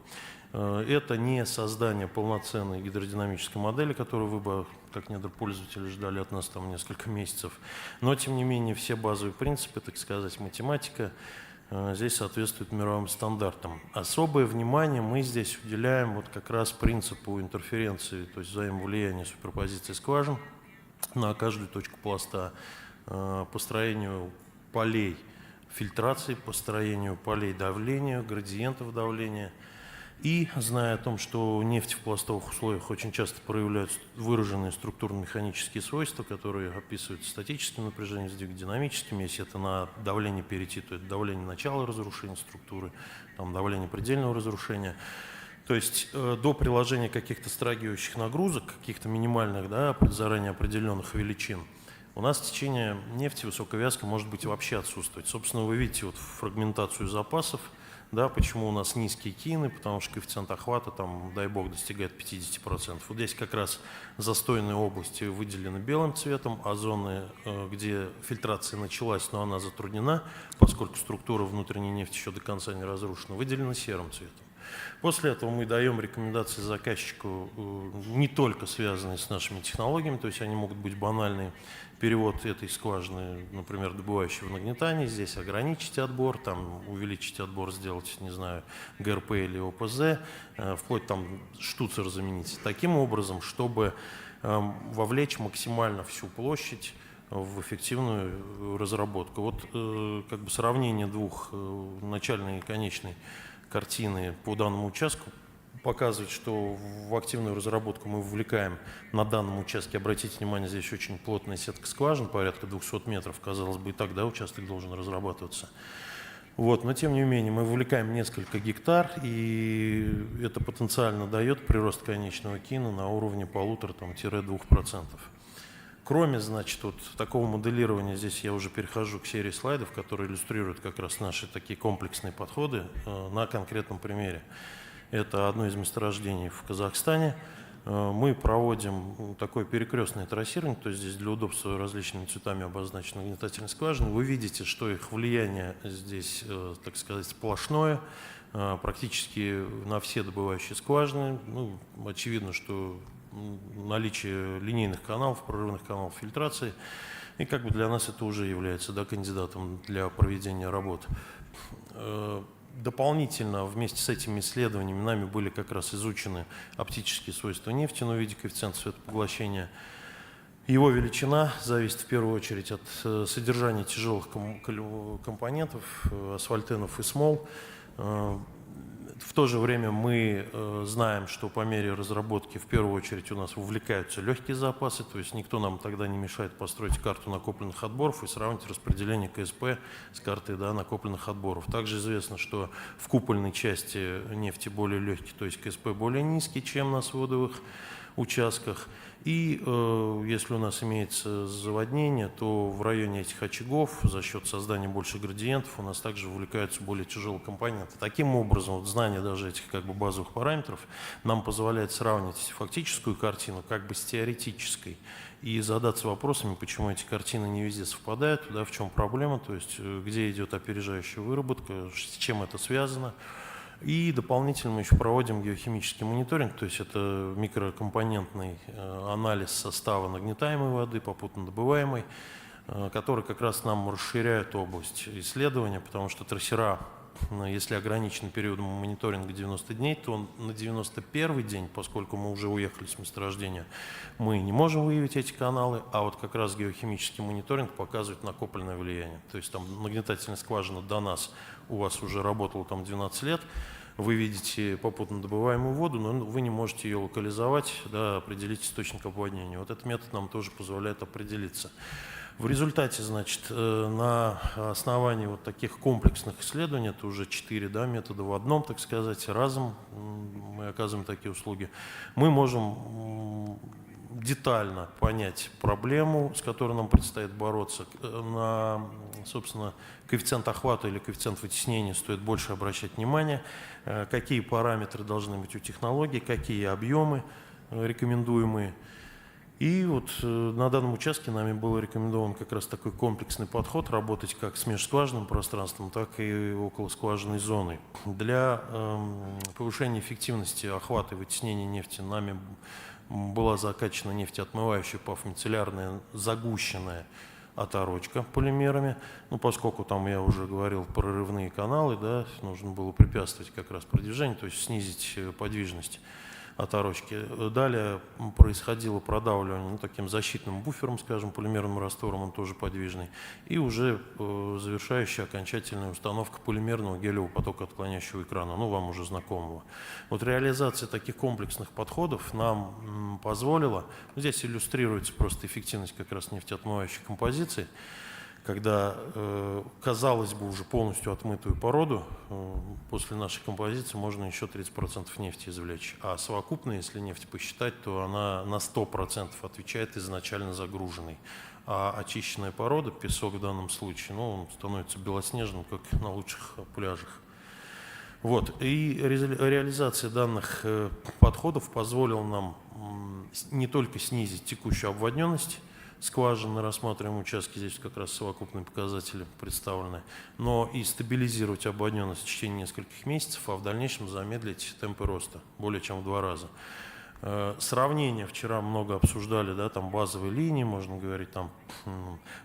S12: Это не создание полноценной гидродинамической модели, которую вы бы, как недропользователи, ждали от нас там несколько месяцев. Но, тем не менее, все базовые принципы, так сказать, математика, здесь соответствует мировым стандартам. Особое внимание мы здесь уделяем вот как раз принципу интерференции, то есть взаимовлияния суперпозиции скважин на каждую точку пласта, построению полей фильтрации, построению полей давления, градиентов давления. И, зная о том, что нефть в пластовых условиях очень часто проявляют выраженные структурно-механические свойства, которые описываются статическим напряжением, сдвиг динамическим. Если это на давление перейти, то это давление начала разрушения структуры, там давление предельного разрушения. То есть до приложения каких-то страгивающих нагрузок, каких-то минимальных, да, заранее определенных величин, у нас течение нефти высоковязкой может быть вообще отсутствовать. Собственно, вы видите вот фрагментацию запасов, да, почему у нас низкие кины, потому что коэффициент охвата, там, дай бог, достигает 50%. Вот здесь как раз застойные области выделены белым цветом, а зоны, где фильтрация началась, но она затруднена, поскольку структура внутренней нефти еще до конца не разрушена, выделена серым цветом. После этого мы даем рекомендации заказчику, не только связанные с нашими технологиями, то есть они могут быть банальные. Перевод этой скважины, например, добывающей в нагнетании, здесь ограничить отбор, там увеличить отбор, сделать, не знаю, ГРП или ОПЗ, вплоть там штуцер заменить. Таким образом, чтобы вовлечь максимально всю площадь в эффективную разработку. Вот как бы сравнение двух начальной и конечной картины по данному участку показывает, что в активную разработку мы вовлекаем на данном участке, обратите внимание, здесь очень плотная сетка скважин, порядка 200 метров, казалось бы, и так, да, участок должен разрабатываться. Вот, но тем не менее мы вовлекаем несколько гектар, и это потенциально дает прирост конечного кино на уровне 1,5–2%. Кроме, значит, вот такого моделирования, здесь я уже перехожу к серии слайдов, которые иллюстрируют как раз наши такие комплексные подходы на конкретном примере. Это одно из месторождений в Казахстане. Мы проводим такое перекрестное трассирование, то есть здесь для удобства различными цветами обозначены нагнетательные скважины. Вы видите, что их влияние здесь, так сказать, сплошное, практически на все добывающие скважины. Ну, очевидно, что наличие линейных каналов, прорывных каналов фильтрации, и как бы для нас это уже является, да, кандидатом для проведения работ. Дополнительно вместе с этими исследованиями нами были как раз изучены оптические свойства нефти, но в виде коэффициента светопоглощения. Его величина зависит в первую очередь от содержания тяжелых компонентов, асфальтенов и смол. В то же время мы знаем, что по мере разработки в первую очередь у нас вовлекаются легкие запасы, то есть никто нам тогда не мешает построить карту накопленных отборов и сравнить распределение КСП с картой, да, накопленных отборов. Также известно, что в купольной части нефти более легкий, то есть КСП более низкий, чем на сводовых участках. И если у нас имеется заводнение, то в районе этих очагов за счет создания больше градиентов у нас также вовлекаются более тяжелые компоненты. Таким образом, вот знание даже этих как бы базовых параметров нам позволяет сравнить фактическую картину как бы с теоретической и задаться вопросами, почему эти картины не везде совпадают, да, в чем проблема, то есть где идет опережающая выработка, с чем это связано. И дополнительно мы еще проводим геохимический мониторинг, то есть это микрокомпонентный анализ состава нагнетаемой воды, попутно добываемой, который как раз нам расширяет область исследования, потому что трассера, если ограничен периодом мониторинга 90 дней, то на 91-й день, поскольку мы уже уехали с месторождения, мы не можем выявить эти каналы, а вот как раз геохимический мониторинг показывает накопленное влияние. То есть там нагнетательная скважина до нас у вас уже работала там 12 лет, вы видите попутно добываемую воду, но вы не можете ее локализовать, да, определить источник обводнения. Вот этот метод нам тоже позволяет определиться. В результате, значит, на основании вот таких комплексных исследований, это уже 4, да, метода в одном, так сказать, разом мы оказываем такие услуги, мы можем детально понять проблему, с которой нам предстоит бороться. На, собственно, коэффициент охвата или коэффициент вытеснения стоит больше обращать внимание, какие параметры должны быть у технологии, какие объемы рекомендуемые. И вот на данном участке нами был рекомендован как раз такой комплексный подход, работать как с межскважинным пространством, так и околоскважинной зоной. Для повышения эффективности охвата и вытеснения нефти нами была закачана нефтеотмывающая пафмицеллярная загущенная оторочка полимерами. Ну, поскольку там, я уже говорил, прорывные каналы, да, нужно было препятствовать как раз продвижению, то есть снизить подвижность оторочки. Далее происходило продавливание, ну, таким защитным буфером, скажем, полимерным раствором, он тоже подвижный. И уже завершающая окончательная установка полимерного гелевого потока отклоняющего экрана, ну, вам уже знакомого. Вот реализация таких комплексных подходов нам позволила, здесь иллюстрируется просто эффективность как раз нефтеотмывающих композиций, когда, казалось бы, уже полностью отмытую породу, после нашей композиции можно еще 30% нефти извлечь. А совокупно, если нефть посчитать, то она на 100% отвечает изначально загруженной. А очищенная порода, песок в данном случае, ну, он становится белоснежным, как на лучших пляжах. Вот. И реализация данных подходов позволила нам не только снизить текущую обводненность скважин на рассматриваемом участке, здесь как раз совокупные показатели представлены, но и стабилизировать обводненность в течение нескольких месяцев, а в дальнейшем замедлить темпы роста более чем в 2 раза. Сравнение вчера много обсуждали, да, там базовые линии, можно говорить, там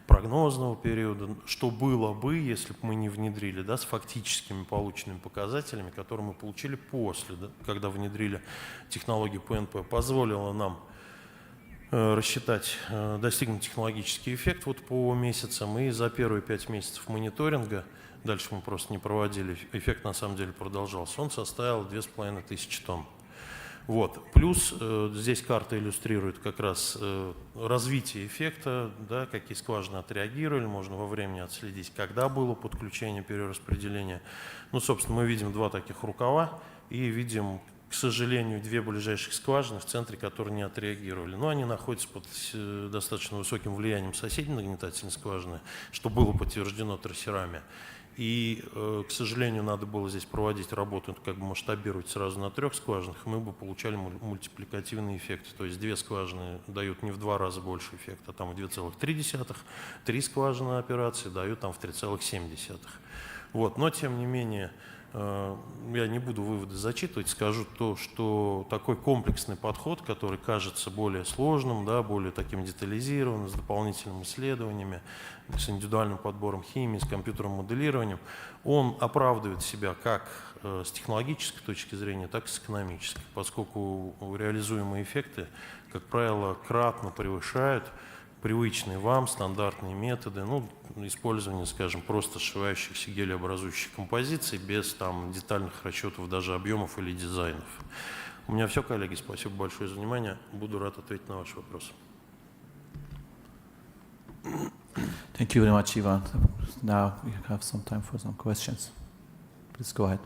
S12: прогнозного периода, что было бы, если бы мы не внедрили, да, с фактическими полученными показателями, которые мы получили после, да, когда внедрили технологию ПНП, позволило нам рассчитать, достигнуть технологический эффект вот по месяцам, и за первые 5 месяцев мониторинга, дальше мы просто не проводили, эффект на самом деле продолжался, он составил 2500 тонн. Вот. Плюс здесь карта иллюстрирует как раз развитие эффекта, да, какие скважины отреагировали, можно во времени отследить, когда было подключение, перераспределение. Ну, собственно, мы видим два таких рукава и видим, к сожалению, две ближайших скважины в центре, которые не отреагировали. Но они находятся под достаточно высоким влиянием соседней нагнетательной скважины, что было подтверждено трассерами. И, к сожалению, надо было здесь проводить работу, как бы масштабировать сразу на 3 скважинах, мы бы получали мультипликативный эффект. То есть 2 скважины дают не в 2 раза больше эффекта, там 2,3, 3 скважины операции дают там в 3,7. Вот. Но, тем не менее, я не буду выводы зачитывать, скажу то, что такой комплексный подход, который кажется более сложным, да, более таким детализированным, с дополнительными исследованиями, с индивидуальным подбором химии, с компьютерным моделированием, он оправдывает себя как с технологической точки зрения, так и с экономической, поскольку реализуемые эффекты, как правило, кратно превышают привычные вам стандартные методы, ну, использования, скажем, просто сшивающихся гелеобразующих композиций без там детальных расчетов даже объемов или дизайнов. У меня все, коллеги, спасибо большое за внимание, буду рад ответить на ваши вопросы.
S1: Thank you very much, Ivan. Now we have some time for some questions. Please go ahead.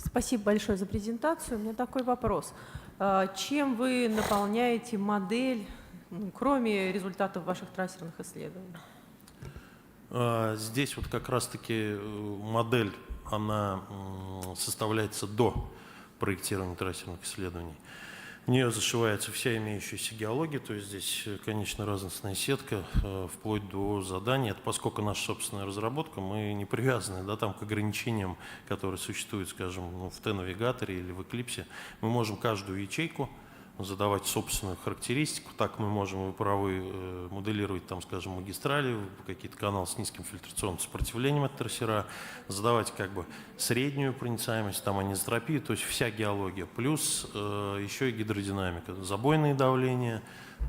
S13: Спасибо большое за презентацию. У меня такой вопрос. Чем вы наполняете модель, кроме результатов ваших трассерных исследований?
S12: Здесь вот как раз-таки модель, она составляется до проектирования трассерных исследований. В нее зашивается вся имеющаяся геология, то есть здесь, конечно, разностная сетка, вплоть до заданий. Это поскольку наша собственная разработка, мы не привязаны, да, там, к ограничениям, которые существуют, скажем, ну, в Т-навигаторе или в Эклипсе. Мы можем каждую ячейку задавать собственную характеристику. Так мы можем, вы правы, моделировать, там, скажем, магистрали, какие-то каналы с низким фильтрационным сопротивлением от трассера, задавать как бы среднюю проницаемость, там, анизотропию, то есть вся геология, плюс еще и гидродинамика, забойные давления.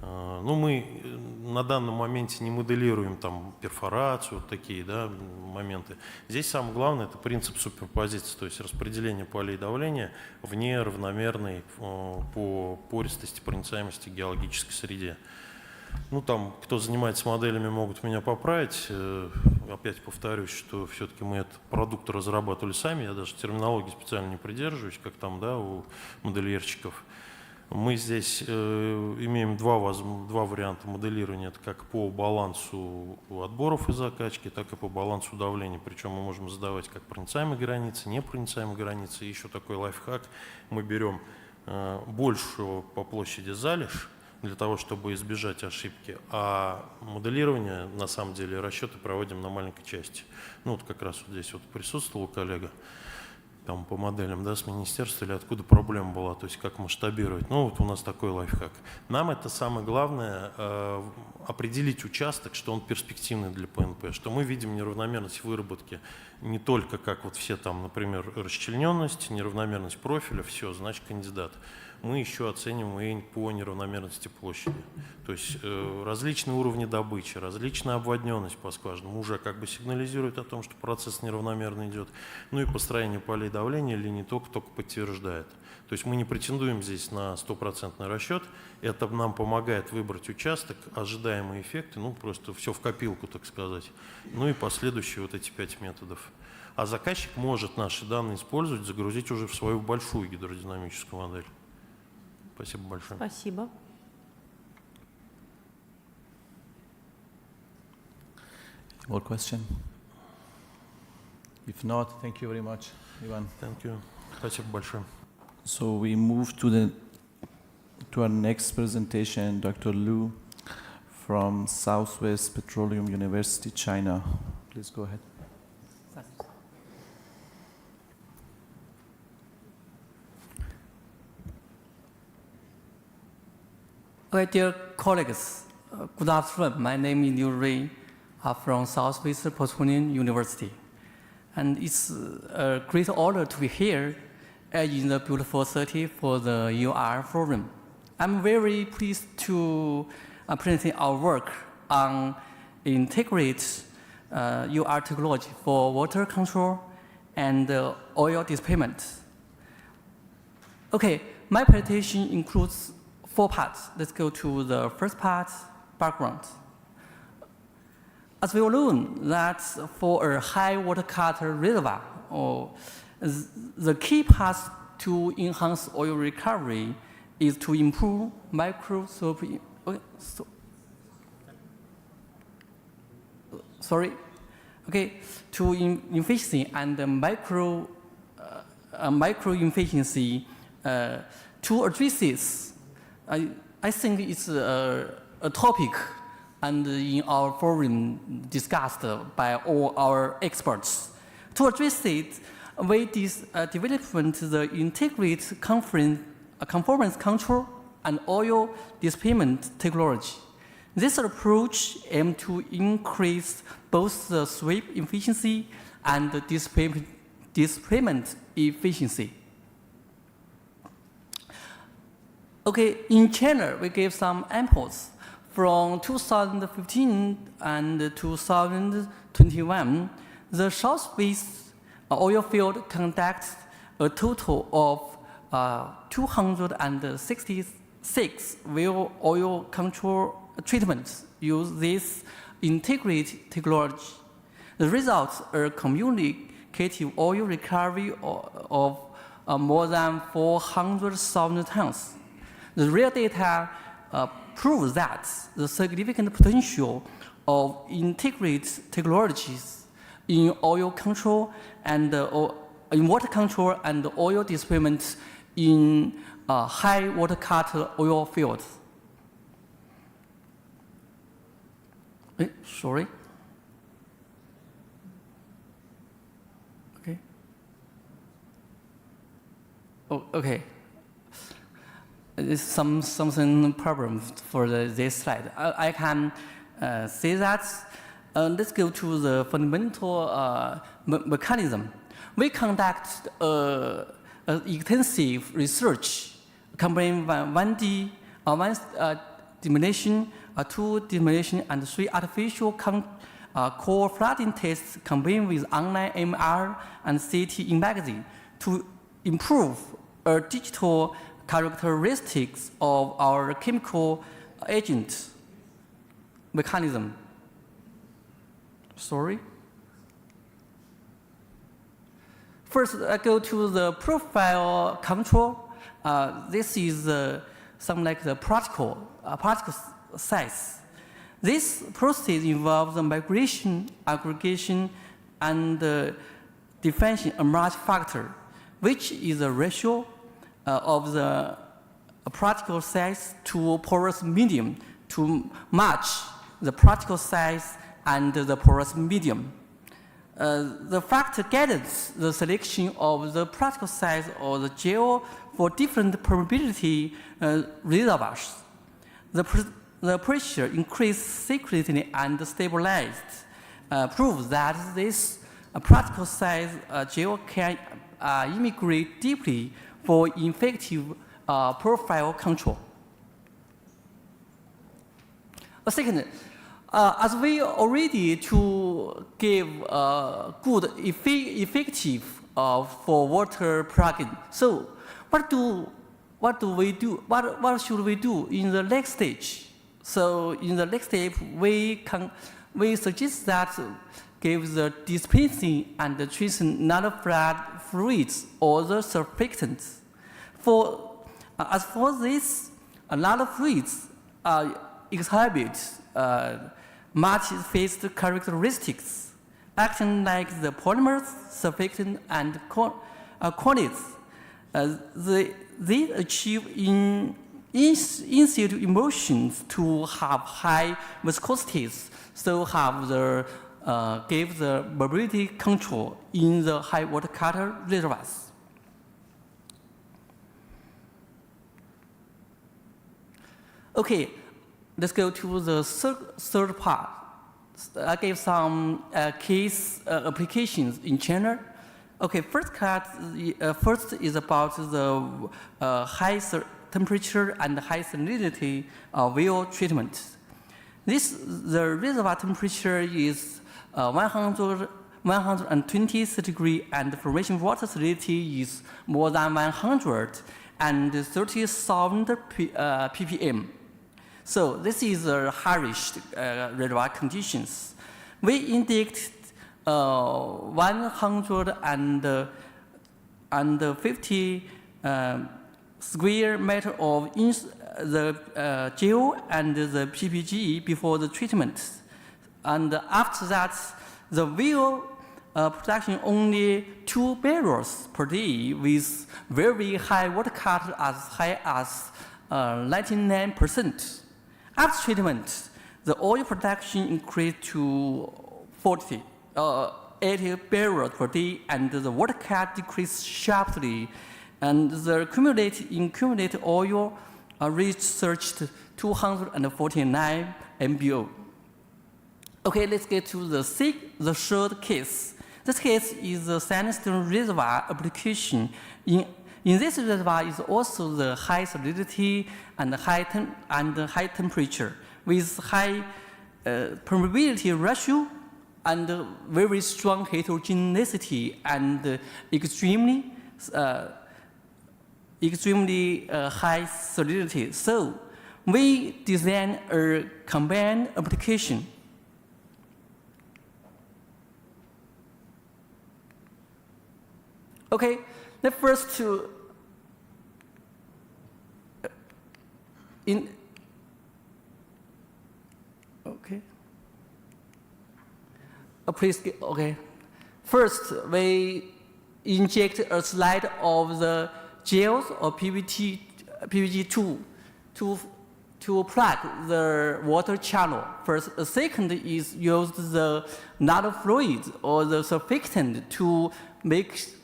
S12: Ну, мы на данном моменте не моделируем там перфорацию, вот такие, да, моменты. Здесь самое главное — это принцип суперпозиции, то есть распределение полей давления в неравномерной по пористости, проницаемости геологической среде. Ну, там, кто занимается моделями, могут меня поправить. Опять повторюсь, что все-таки мы этот продукт разрабатывали сами, я даже терминологии специально не придерживаюсь, как там, да, у модельерщиков. Мы здесь имеем два варианта моделирования. Это как по балансу отборов и закачки, так и по балансу давления. Причем мы можем задавать как проницаемые границы, непроницаемые границы. И еще такой лайфхак. Мы берем большую по площади залежь для того, чтобы избежать ошибки. А моделирование, на самом деле, расчеты проводим на маленькой части. Ну вот как раз вот здесь вот присутствовал коллега. Там по моделям, да, с министерства или откуда проблема была, то есть как масштабировать. Ну вот у нас такой лайфхак. Нам это самое главное определить участок, что он перспективный для ПНП, что мы видим неравномерность выработки не только как вот все там, например, расчлененность, неравномерность профиля, все, значит кандидат. Мы еще оцениваем и по неравномерности площади. То есть различные уровни добычи, различная обводненность по скважинам уже как бы сигнализирует о том, что процесс неравномерно идет. Ну и построение полей давления линий тока только подтверждает. То есть мы не претендуем здесь на 100% расчет. Это нам помогает выбрать участок, ожидаемые эффекты, ну просто все в копилку, так сказать. Ну и последующие вот эти 5 методов. А заказчик может наши данные использовать, загрузить уже в свою большую гидродинамическую модель. Спасибо большое.
S13: Спасибо.
S1: More question? If not, thank you very much, Ivan.
S12: Thank you. Спасибо большое.
S1: So we move to our next presentation, Dr. Liu from Southwest Petroleum University, China. Please go ahead.
S14: Dear colleagues, good afternoon. My name is Liu Rui. I'm from Southwest Petroleum University. And it's a great honor to be here in the beautiful city for the UR Forum. I'm very pleased to present our work on integrate UR technology for water control and oil displacement. Okay, my presentation includes 4 parts. Let's go to the first part, background. As we all know that for a high water cutter reservoir, the key path to enhance oil recovery is to improve efficiency and micro efficiency. To address this, I think it's a topic and in our forum discussed by all our experts. To address it, we developed the integrated conformance control and oil displacement technology. This approach aims to increase both the sweep efficiency and the displacement efficiency. Okay, in China, we gave some examples. From 2015 and 2021, the Southwest oil field conducts a total of 266 well oil control treatments use this integrated technology. The results are cumulative oil recovery of more than 400,000 tons. The real data proves that the significant potential of integrated technologies in oil control and in water control and oil displacement in high water cut oil fields. Sorry. Okay. Oh, okay. There's something problem for this slide. I can say that. Let's go to the fundamental mechanism. We conduct extensive research combining 1D, one dimension, 2 dimension, and 3 artificial core flooding tests combined with online MR and CT imaging to improve digital characteristics of our chemical agent mechanism. Sorry. First, I go to the profile control. This is something like the particle size. This process involves the migration, aggregation, and definition of large factor, which is a ratio of the particle size to porous medium to match the particle size and the porous medium. The factor guides the selection of the particle size or the gel for different permeability reservoirs. The pressure increased secretly and stabilized proves that this particle size gel can immigrate deeply for effective profile control. Second, as we already to give good effective for water plugin. So what do we do? What should we do in the next stage? So in the next step, we suggest that give the dispensing and the treating non-flood fluids or the surfactants. As for this, a lot of fluids exhibit multi-phased characteristics, acting like the polymers, surfactant, and conates. They achieve in situ emulsions to have high viscosities, so have the give the mobility control in the high water cutter reservoirs. Okay, let's go to the third part. I gave some case applications in China. Okay, first is about the high temperature and high salinity well treatment. The reservoir temperature is 120 centigrade and the formation water salinity is more than 100. and 30,000 ppm. So this is high-risk reservoir conditions. We inject 150 square meter of the gel and the PPG before the treatment. And after that, the well production only 2 barrels per day with very high water cut as high as 99%. After treatment, the oil production increased to 80 barrels per day, and the water cut decreased sharply, and the accumulated oil reached 249 MBO. Okay, let's get to the third case. This case is the sandstone reservoir application. In this reservoir is also the high salinity and high temperature with high permeability ratio and very strong heterogeneity and extremely high salinity. So we design a combined application. Okay, let's first to please, okay. First, we inject a slide of the gels or PVG2 to plug the water channel. First, second is use the nano fluid or the surfactant to make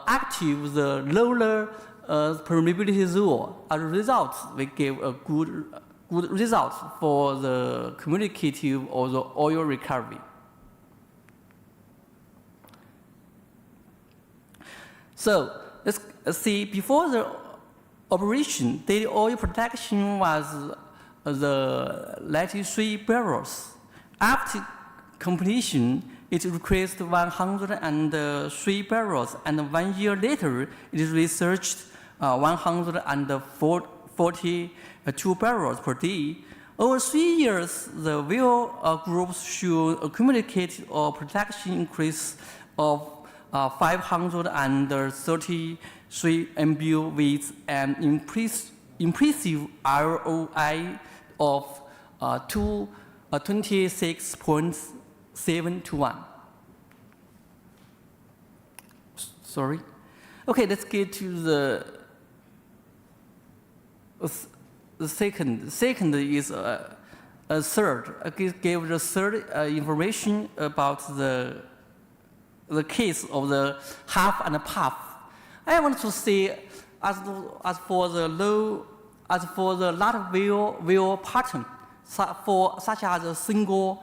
S14: active the lower permeability zone. As a result, we give a good result for the communicative or the oil recovery. So let's see, before the operation, daily oil production was the 93 barrels. After completion, it requires 103 barrels, and 1 year later, it reached 142 barrels per day. Over 3 years, the well groups should accumulate a production increase of 533 MBO with an impressive ROI of 26.7 to 1. Sorry. Okay, let's get to the second. Second is a third. I gave the third information about the case of the half and puff. I want to say, as for the large well pattern, such as a single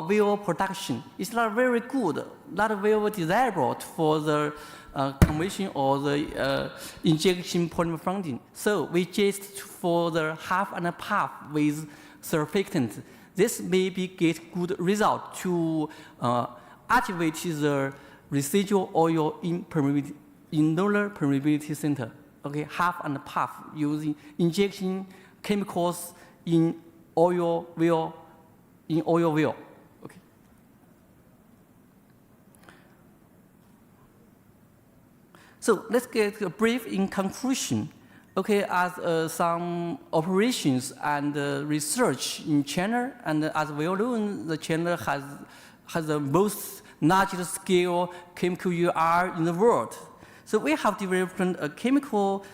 S14: well production, it's not very good, not very desirable for the conversion or the injection polymer funding. So we just for the half and a puff with surfactant. This maybe get good result to activate the residual oil in lower permeability center. Okay, half and puff using injection chemicals in oil well. Okay. So let's get a brief in conclusion. Okay, as some operations and research in China, and as well known, the China has the most largest scale chemical UR in the world. So we have developed a chemical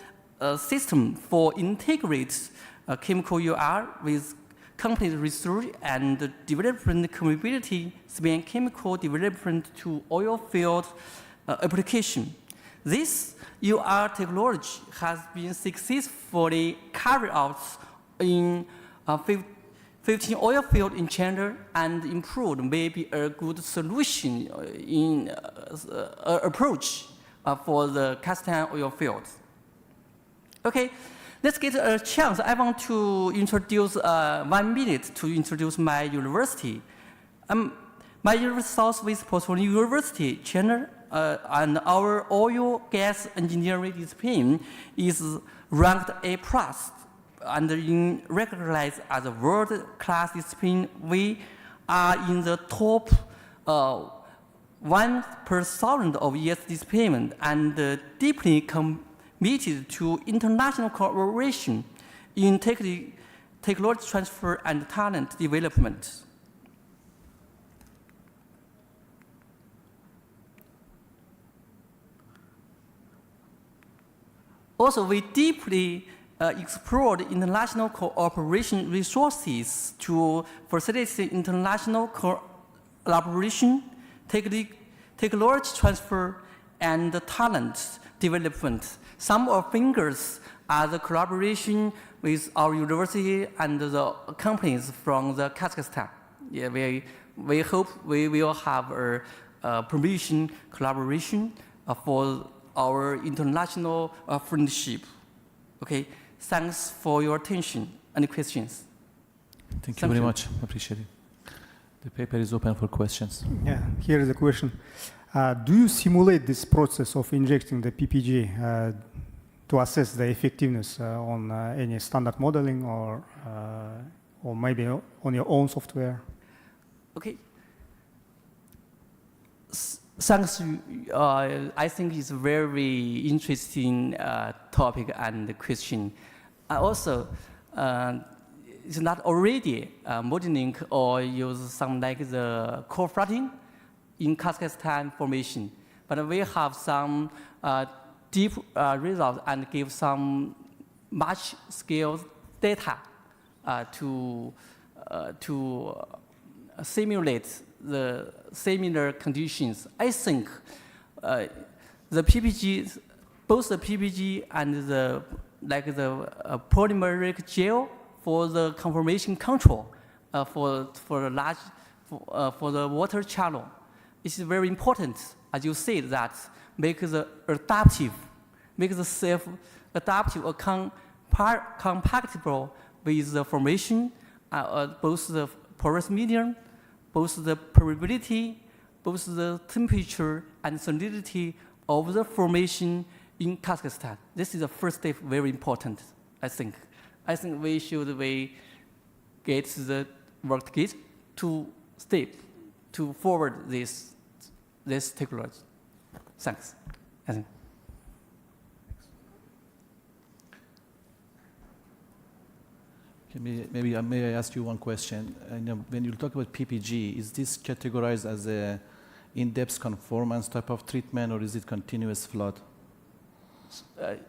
S14: system for integrate chemical UR with complete research and development capability, span chemical development to oil field application. This UR technology has been successfully carried out in 15 oil fields in China and improved maybe a good solution in approach for the custom oil fields. Okay, let's get a chance. I want to introduce 1 minute to introduce my university. My university, Southwest Petroleum University, China, and our oil gas engineering discipline is ranked A+, and recognized as a world-class discipline. We are in the top 1% of ES discipline and deeply committed to international cooperation in technology transfer and talent development. Also, we deeply explored international cooperation resources to facilitate international collaboration, technology transfer, and talent development. Some of fingers are the collaboration with our university and the companies from the Kazakhstan. Yeah, we hope we will have a permission collaboration for our international friendship. Okay, thanks for your attention. Any questions?
S1: Thank you very much. Appreciate it. The paper is open for questions.
S11: Yeah, here is a question. Do you simulate this process of injecting the PPG to assess the effectiveness on any standard modeling or maybe on your own software?
S14: Okay. Thanks. I think it's a very interesting topic and question. Also, it's not already modeling or use some like the core flooding in Kazakhstan formation, but we have some deep results and give some much scale data to simulate the similar conditions. I think the PPG, both the PPG and the polymeric gel for the conformation control for the water channel, it's very important, as you said, that make the adaptive, make the self-adaptive or compatible with the formation, both the porous medium, both the permeability, both the temperature and salinity of the formation in Kazakhstan. This is the first step, very important, I think. I think we should get the work together to step to forward this technology. Thanks. I think.
S1: Okay, maybe may I ask you one question? When you talk about PPG, is this categorized as a in-depth conformance type of treatment, or is it continuous flood?
S14: It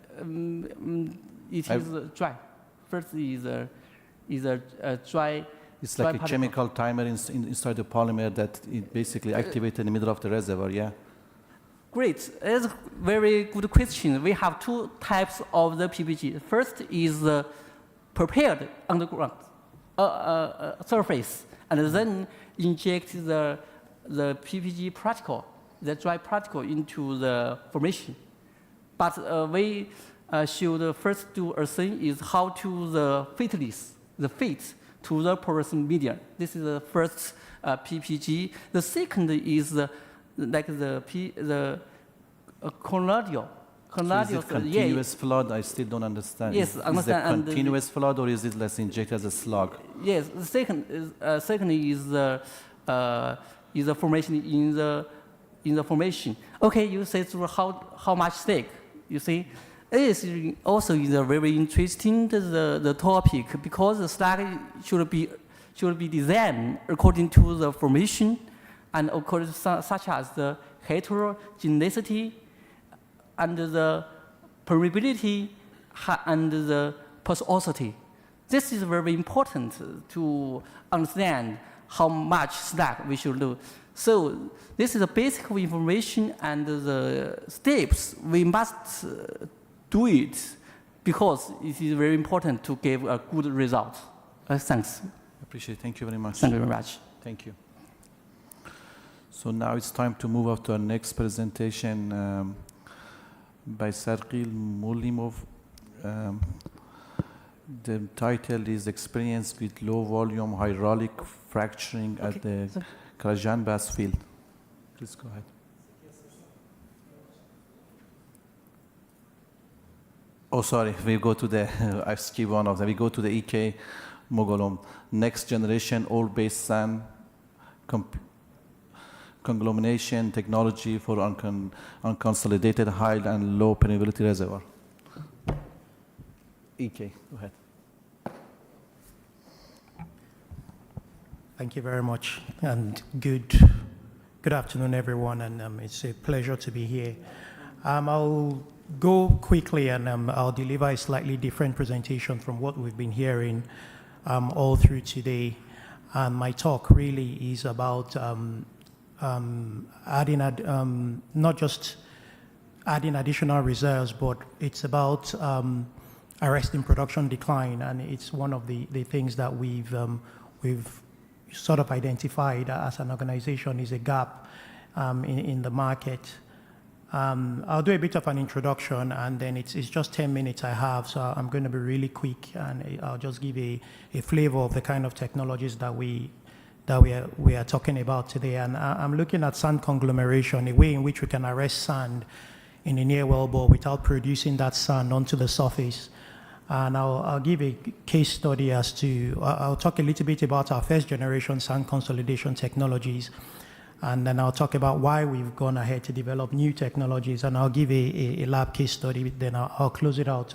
S14: is dry. First is a dry.
S1: It's like a chemical timer inside the polymer that it basically activates in the middle of the reservoir, yeah?
S14: Great. It's a very good question. We have two types of the PPG. First is prepared underground surface, and then inject the PPG particle, the dry particle into the formation. But we should first do a thing is how to the fit to the porous medium. This is the first PPG. The second is like the colloidal.
S1: So is it continuous flood? I still don't understand.
S14: Yes, understand.
S1: Is it continuous flood, or is it less injected as a slug?
S14: Yes, the second is the formation in the formation. Okay, you say through how much stake, you see. It is also is a very interesting the topic, because the slug should be designed according to the formation and according to such as the heterogeneity and the permeability and the porosity. This is very important to understand how much slug we should do. So this is the basic information and the steps we must do it, because it is very important to give a good result. Thanks.
S1: Appreciate it. Thank you very much.
S14: Thank you very much.
S1: Thank you. So now it's time to move on to our next presentation by Sergil Mulimov. The title is Experience with Low Volume Hydraulic Fracturing at the Krajan Bass Field. Please go ahead. Oh, sorry, we go to the, I skip one of them. We go to the EK Mogolom, next generation oil-based sand conglomeration technology for unconsolidated high and low permeability reservoir. EK, go ahead.
S15: Thank you very much, and good afternoon, everyone, and it's a pleasure to be here. I'll go quickly, and I'll deliver a slightly different presentation from what we've been hearing all through today. And my talk really is about not just adding additional reserves, but it's about arresting production decline, and it's one of the things that we've sort of identified as an organization is a gap in the market. I'll do a bit of an introduction, and then it's just 10 minutes I have, so I'm going to be really quick, and I'll just give a flavor of the kind of technologies that we are talking about today. And I'm looking at sand conglomeration, a way in which we can arrest sand in a near wellbore without producing that sand onto the surface. And I'll give a case study as to, I'll talk a little bit about our first generation sand consolidation technologies, and then I'll talk about why we've gone ahead to develop new technologies, and I'll give a lab case study, then I'll close it out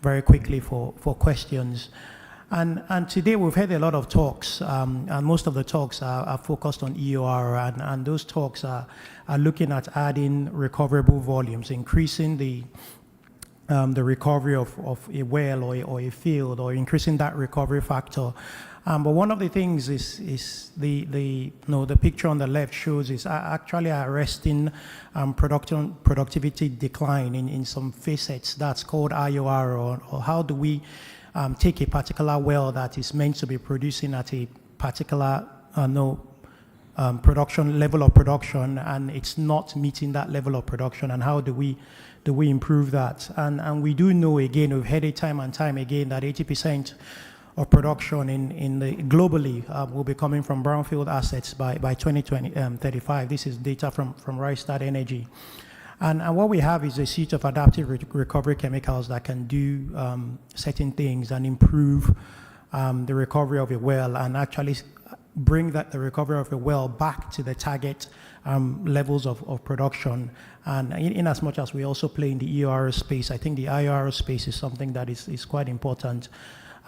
S15: very quickly for questions. And today we've had a lot of talks, and most of the talks are focused on EOR, and those talks are looking at adding recoverable volumes, increasing the recovery of a well or a field, or increasing that recovery factor. But one of the things is the picture on the left shows is actually arresting productivity decline in some facets. That's called IOR, or how do we take a particular well that is meant to be producing at a particular production level of production, and it's not meeting that level of production, and how do we improve that? And we do know, again, we've heard it time and time again, that 80% of production globally will be coming from brownfield assets by 2035. This is data from Rystad Energy. And what we have is a suite of adaptive recovery chemicals that can do certain things and improve the recovery of a well, and actually bring the recovery of a well back to the target levels of production. And in as much as we also play in the EOR space, I think the IOR space is something that is quite important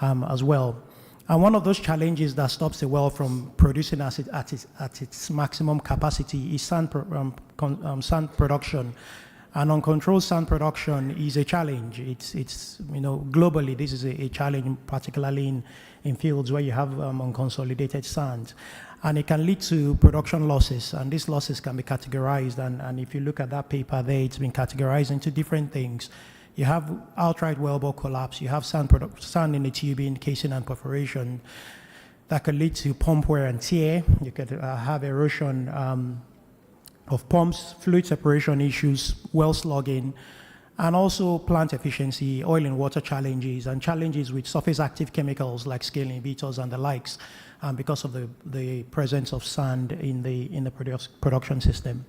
S15: as well. And one of those challenges that stops the well from producing at its maximum capacity is sand production. And uncontrolled sand production is a challenge. It's globally, this is a challenge, particularly in fields where you have unconsolidated sand. And it can lead to production losses, and these losses can be categorized. And if you look at that paper there, it's been categorized into different things. You have outright wellbore collapse, you have sand in the tubing, casing, and perforation. That could lead to pump wear and tear. You could have erosion of pumps, fluid separation issues, well slugging, and also plant efficiency, oil and water challenges, and challenges with surface active chemicals like scale inhibitors and the likes, because of the presence of sand in the production system.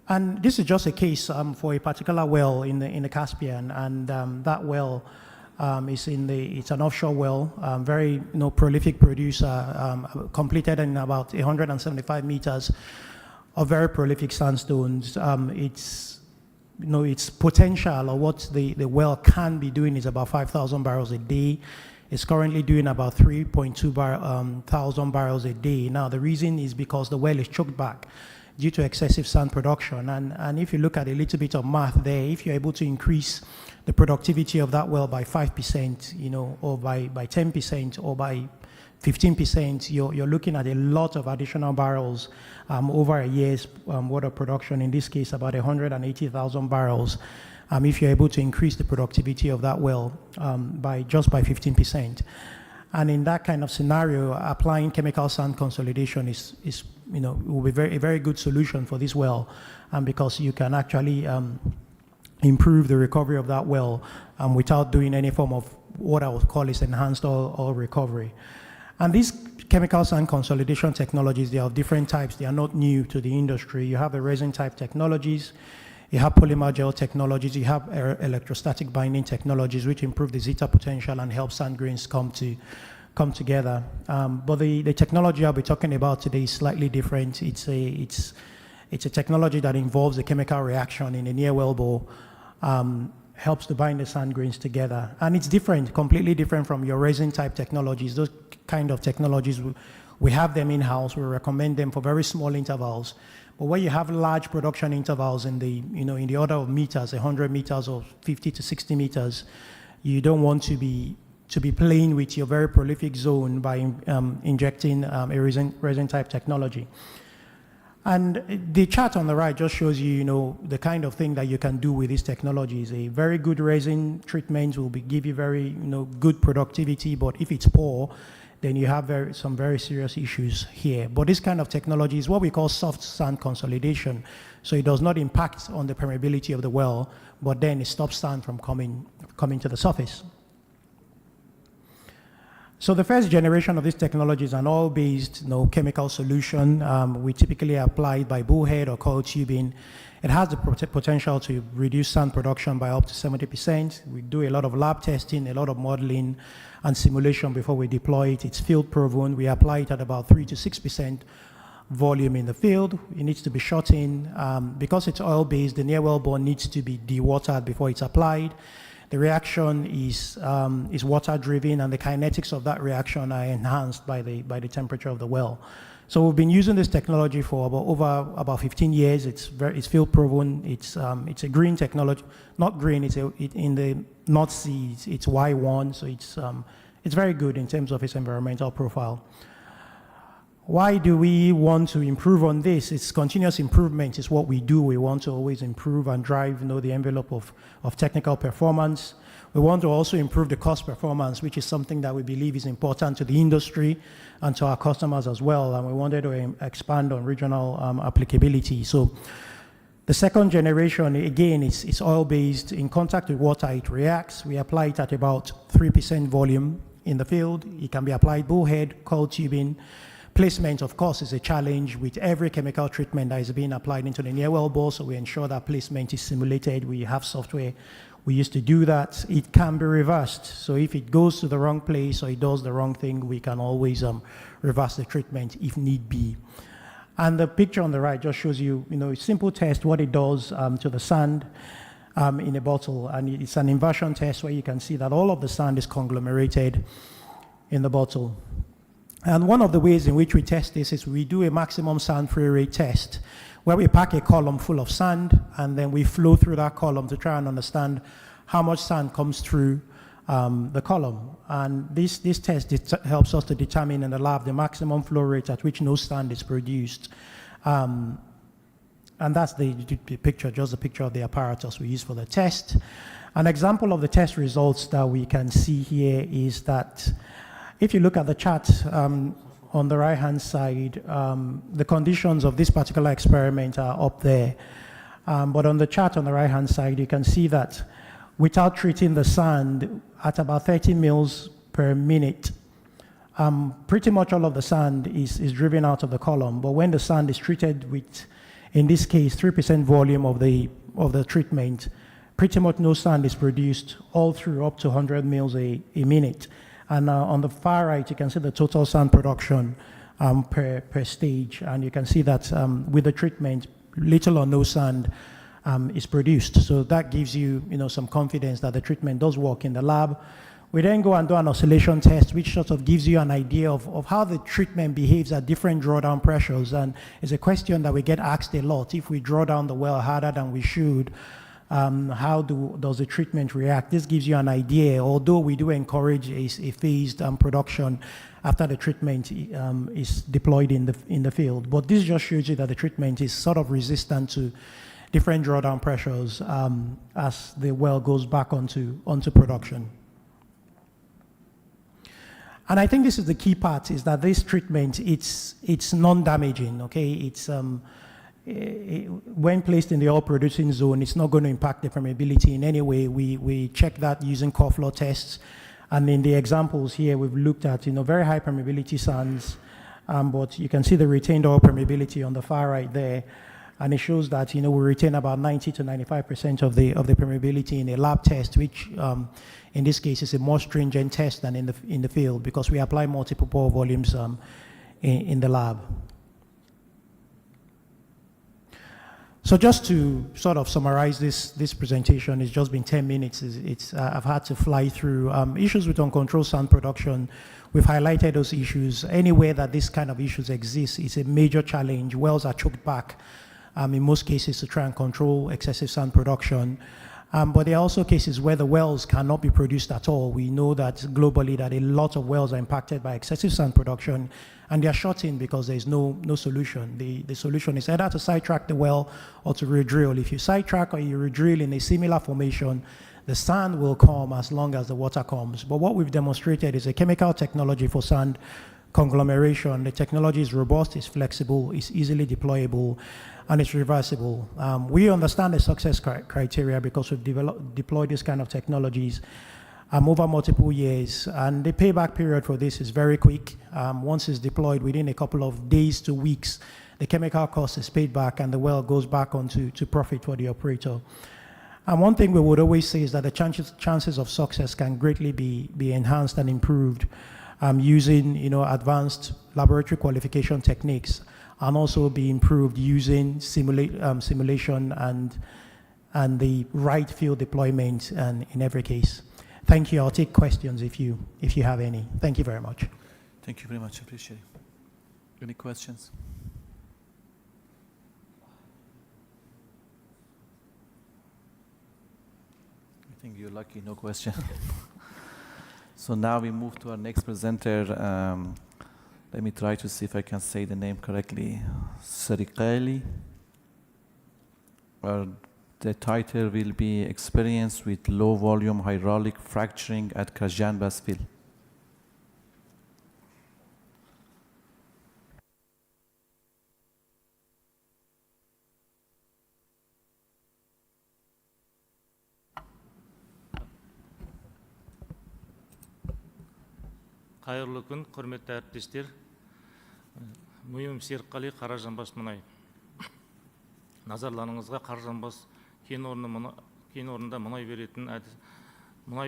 S15: And this is just a case for a particular well in the Caspian, and that well it's an offshore well, very prolific producer, completed in about 175 meters of very prolific sandstones. Its potential, or what the well can be doing, is about 5,000 barrels a day. It's currently doing about 3.2 thousand barrels a day. Now the reason is because the well is choked back due to excessive sand production. And if you look at a little bit of math there, if you're able to increase the productivity of that well by 5%, or by 10%, or by 15%, you're looking at a lot of additional barrels over a year's worth of production, in this case about 180,000 barrels, if you're able to increase the productivity of that well by 15%. And in that kind of scenario, applying chemical sand consolidation will be a very good solution for this well, because you can actually improve the recovery of that well without doing any form of what I would call is enhanced oil recovery. And these chemical sand consolidation technologies, they are of different types. They are not new to the industry. You have the resin type technologies, you have polymer gel technologies, you have electrostatic binding technologies, which improve the zeta potential and help sand grains come together. But the technology I'll be talking about today is slightly different. It's a technology that involves a chemical reaction in a near wellbore, helps to bind the sand grains together. And it's different, completely different from your resin type technologies. Those kind of technologies, we have them in-house. We recommend them for very small intervals. But where you have large production intervals in the order of meters, 100 meters or 50 to 60 meters, you don't want to be playing with your very prolific zone by injecting a resin type technology. And the chart on the right just shows you, the kind of thing that you can do with these technologies. A very good resin treatment will give you very, good productivity, but if it's poor, then you have some very serious issues here. But this kind of technology is what we call soft sand consolidation. So it does not impact on the permeability of the well, but then it stops sand from coming to the surface. So the first generation of this technology is an oil-based chemical solution. We typically apply it by bullhead or coiled tubing. It has the potential to reduce sand production by up to 70%. We do a lot of lab testing, a lot of modeling and simulation before we deploy it. It's field proven. We apply it at about 3 to 6% volume in the field. It needs to be shot in. Because it's oil-based, the near wellbore needs to be dewatered before it's applied. The reaction is water-driven, and the kinetics of that reaction are enhanced by the temperature of the well. So we've been using this technology for about 15 years. It's field proven. It's a green technology, not green. In the North Sea. It's Y1, so it's very good in terms of its environmental profile. Why do we want to improve on this? It's continuous improvement is what we do. We want to always improve and drive the envelope of technical performance. We want to also improve the cost performance, which is something that we believe is important to the industry and to our customers as well. And we wanted to expand on regional applicability. So the second generation, again, it's oil-based. In contact with water, it reacts. We apply it at about 3% volume in the field. It can be applied bullhead, coiled tubing. Placement, of course, is a challenge with every chemical treatment that is being applied into the near wellbore, so we ensure that placement is simulated. We have software we used to do that. It can be reversed, so if it goes to the wrong place or it does the wrong thing, we can always reverse the treatment if need be. And the picture on the right just shows you, a simple test, what it does to the sand in a bottle, and it's an inversion test where you can see that all of the sand is conglomerated in the bottle. And one of the ways in which we test this is we do a maximum sand free rate test where we pack a column full of sand and then we flow through that column to try and understand how much sand comes through the column. And this test helps us to determine in the lab the maximum flow rate at which no sand is produced. And that's the picture, just a picture of the apparatus we use for the test. An example of the test results that we can see here is that if you look at the chart on the right-hand side, the conditions of this particular experiment are up there. But on the chart on the right-hand side, you can see that without treating the sand at about 30 mils per minute, pretty much all of the sand is driven out of the column. But when the sand is treated with, in this case, 3% volume of the treatment, pretty much no sand is produced all through up to 100 mils a minute. And on the far right, you can see the total sand production per stage. And you can see that with the treatment, little or no sand is produced. So that gives you, some confidence that the treatment does work in the lab. We then go and do an oscillation test, which sort of gives you an idea of how the treatment behaves at different drawdown pressures. And it's a question that we get asked a lot. If we draw down the well harder than we should, how does the treatment react? This gives you an idea, although we do encourage a phased production after the treatment is deployed in the field. But this just shows you that the treatment is sort of resistant to different drawdown pressures as the well goes back onto production. And I think this is the key part, is that this treatment, it's non-damaging, okay? It's when placed in the oil-producing zone, it's not going to impact the permeability in any way. We check that using core flow tests, And in the examples here, we've looked at very high permeability sands, but you can see the retained oil permeability on the far right there, and it shows that we retain about 90 to 95% of the permeability in a lab test, which in this case is a more stringent test than in the field because we apply multiple pore volumes in the lab. So just to sort of summarize this presentation, it's just been 10 minutes. I've had to fly through issues with uncontrolled sand production. We've highlighted those issues. Anywhere that this kind of issues exist, it's a major challenge. Wells are choked back in most cases to try and control excessive sand production. But there are also cases where the wells cannot be produced at all. We know that globally that a lot of wells are impacted by excessive sand production, and they are shut in because there is no solution. The solution is either to sidetrack the well or to redrill. If you sidetrack or you redrill in a similar formation, the sand will come as long as the water comes. But what we've demonstrated is a chemical technology for sand conglomeration. The technology is robust, it's flexible, it's easily deployable, and it's reversible. We understand the success criteria because we've deployed this kind of technologies over multiple years, and the payback period for this is very quick. Once it's deployed, within a couple of days to weeks, the chemical cost is paid back and the well goes back on to profit for the operator. And one thing we would always say is that the chances of success can greatly be enhanced and improved using advanced laboratory qualification techniques, and also be improved using simulation and the right field deployment in every case. Thank you. I'll take questions if you have any. Thank you very much.
S1: Thank you very much. Appreciate it. Any questions? I think you're lucky, no question. So now we move to our next presenter. Let me try to see if I can say the name correctly. Sarikali. The title will be Experience with Low Volume Hydraulic Fracturing at Kajanbas Field.
S16: Қайырлы күн, құрметті әріптестер. Мұйым Серікқали, Қаражанбас мұнай. Назарларыңызға Қаражанбас кен орнында мұнай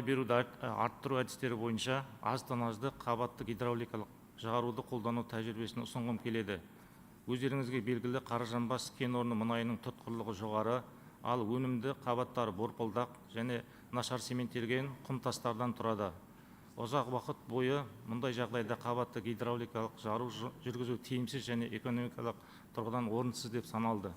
S16: беруді арттыру әдістері бойынша аздан азды қабатты гидравликалық жағаруды қолдану тәжірибесін ұсынғым келеді. Өздеріңізге белгілі Қаражанбас кен орны мұнайының тұтқырлығы жоғары, ал өнімді қабаттары борпылдақ және нашар цементтелген құм тастардан тұрады. Ұзақ уақыт бойы мұндай жағдайда қабатты гидравликалық жару жүргізу тиімсіз және экономикалық тұрғыдан орынсыз деп саналды.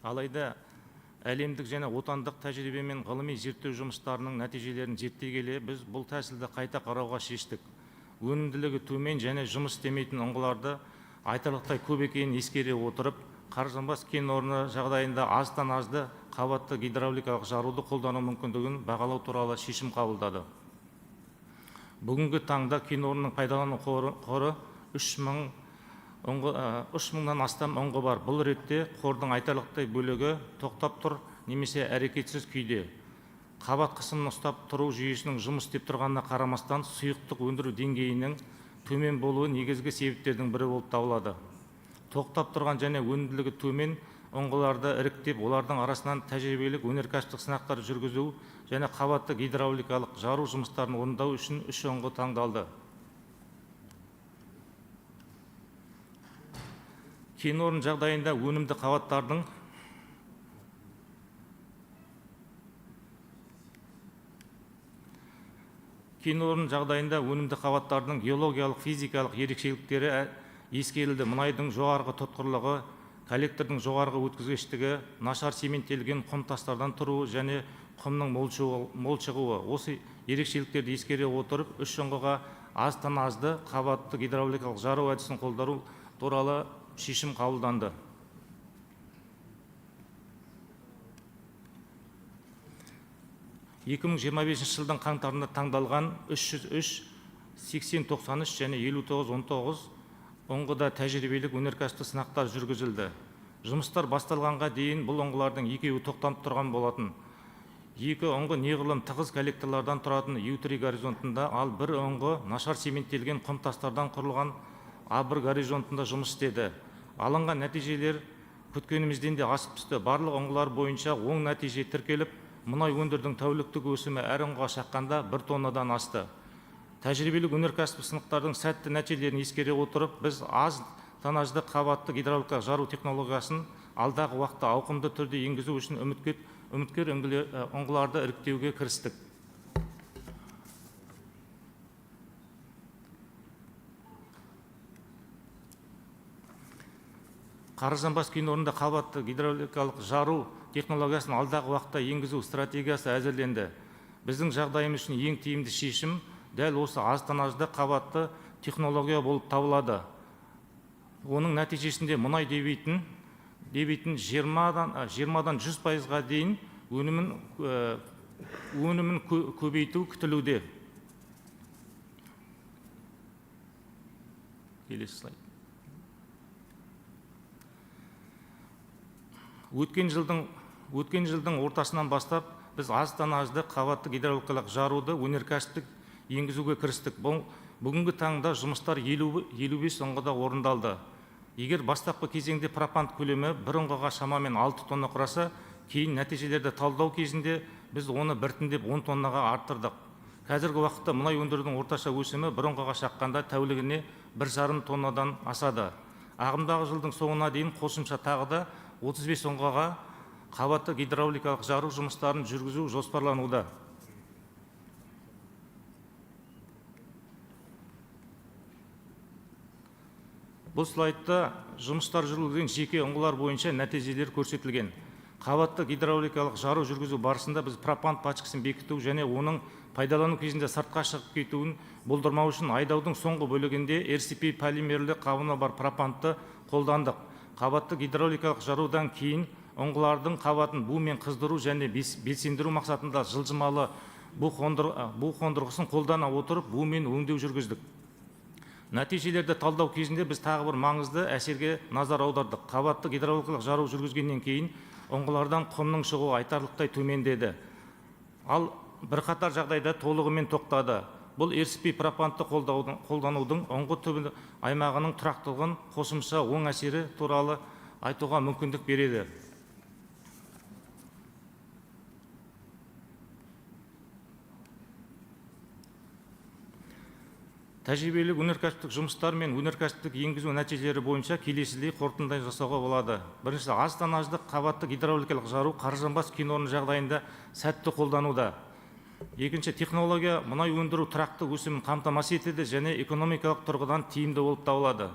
S16: Алайда әлемдік және отандық тәжірибе мен ғылыми зерттеу жұмыстарының нәтижелерін зерттей келе, біз бұл тәсілді қайта қарауға шештік. Өнімділігі төмен және жұмыс істемейтін ұңғыларды айтарлықтай көп екенін ескере отырып, Қаражанбас кен орны жағдайында аздан азды қабатты гидравликалық жаруды қолдану мүмкіндігін бағалау туралы шешім қабылдады. Бүгінгі таңда кен орнының пайдалану қоры 3000-нан астам ұңғы бар. Бұл ретте қордың айтарлықтай бөлігі тоқтап тұр немесе әрекетсіз күйде. Қабат қысымын ұстап тұру жүйесінің жұмыс істеп тұрғанына қарамастан сұйықтық өндіру деңгейінің төмен болуы негізгі себептердің бірі болып табылады. Тоқтап тұрған және өнімділігі төмен ұңғыларды іріктеп, олардың арасынан тәжірибелік өнеркәсіптік сынақтар жүргізу және қабатты гидравликалық жару жұмыстарын орындау үшін 3 ұңғы таңдалды. Кен орны жағдайында өнімді қабаттардың геологиялық физикалық ерекшеліктері ескерілді. Мұнайдың жоғарғы тұтқырлығы, коллектордың жоғарғы өткізгіштігі, нашар цементтелген құм тастардан тұруы және құмның мол шығуы. Осы ерекшеліктерді ескере отырып, 3 ұңғыға аздан азды қабатты гидравликалық жару әдісін қолдану туралы шешім қабылданды. жылдың қаңтарында таңдалған 303, 80-93 және 59-19 ұңғыда тәжірибелік өнеркәсіптік сынақтар жүргізілді. Жұмыстар басталғанға дейін бұл ұңғылардың екеуі тоқтанып тұрған болатын. Екі ұңғы неғұрлым тығыз коллекторлардан тұратын U3 горизонтында, ал бір ұңғы нашар цементтелген құм тастардан құрылған A1 горизонтында жұмыс істеді. Алынған нәтижелер күткенімізден де асып түсті. Барлық ұңғылар бойынша оң нәтиже тіркеліп, мұнай өндірдің тәуліктік өсімі әр ұңғыға шаққанда 1 тоннадан асты. Тәжірибелік өнеркәсіп сынақтардың сәтті нәтижелерін ескере отырып, біз аз тоннажды қабатты гидравликалық жару технологиясын алдағы уақытта ауқымды түрде енгізу үшін үміткер ұңғыларды іріктеуге кірістік. Қаражанбас кен орнында қабатты гидравликалық жару технологиясын алдағы уақытта енгізу стратегиясы әзірленді. Біздің жағдайымыз үшін ең тиімді шешім дәл осы аз тоннажды қабатты технология болып табылады. Оның нәтижесінде мұнай дебитін 20-дан 100%-ға дейін өнімін көбейту күтілуде. Келесі слайд. Өткен жылдың ортасынан бастап біз аз тоннажды қабатты гидравликалық жаруды өнеркәсіптік енгізуге кірістік. Бүгінгі таңда жұмыстар 55 ұңғыда орындалды. Егер бастапқы кезеңде пропант көлемі бір ұңғыға шамамен 6 тонна құраса, кейін нәтижелерді талдау кезінде біз оны біртіндеп 10 тоннаға арттырдық. Қазіргі уақытта мұнай өндірудің орташа өсімі бір ұңғыға шаққанда тәулігіне 1,5 тоннадан асады. Ағымдағы жылдың соңына дейін қосымша тағы да 35 ұңғыға қабатты гидравликалық жару жұмыстарын жүргізу жоспарлануда. Бұл слайдта жұмыстар жүргізілген жеке ұңғылар бойынша нәтижелер көрсетілген. Қабатты гидравликалық жару жүргізу барысында біз пропант пачкасын бекіту және оның пайдалану кезінде сыртқа шығып кетуін болдырмау үшін айдаудың соңғы бөлігінде RCP полимерлі қабына бар пропантты қолдандық. Қабатты гидравликалық жарудан кейін ұңғылардың қабатын бумен қыздыру және белсендіру мақсатында жылжымалы бу қондырғысын қолдана отырып бумен өңдеу жүргіздік. Нәтижелерді талдау кезінде біз тағы бір маңызды әсерге назар аудардық. Қабатты гидравликалық жару жүргізгеннен кейін ұңғылардан құмның шығуы айтарлықтай төмендеді. Ал бірқатар жағдайда толығымен тоқтады. Бұл RCP пропантты қолданудың ұңғы түбі аймағының тұрақтылығын қосымша оң әсері туралы айтуға мүмкіндік береді. Тәжірибелік өнеркәсіптік жұмыстар мен өнеркәсіптік енгізу нәтижелері бойынша келесідей қорытынды жасауға болады. Бірінші, аз тоннажды қабатты гидравликалық жару Қаражанбас кен орны жағдайында сәтті қолдануда. Екінші, технология мұнай өндіру тұрақты өсімін қамтамасыз етеді және экономикалық тұрғыдан тиімді болып табылады.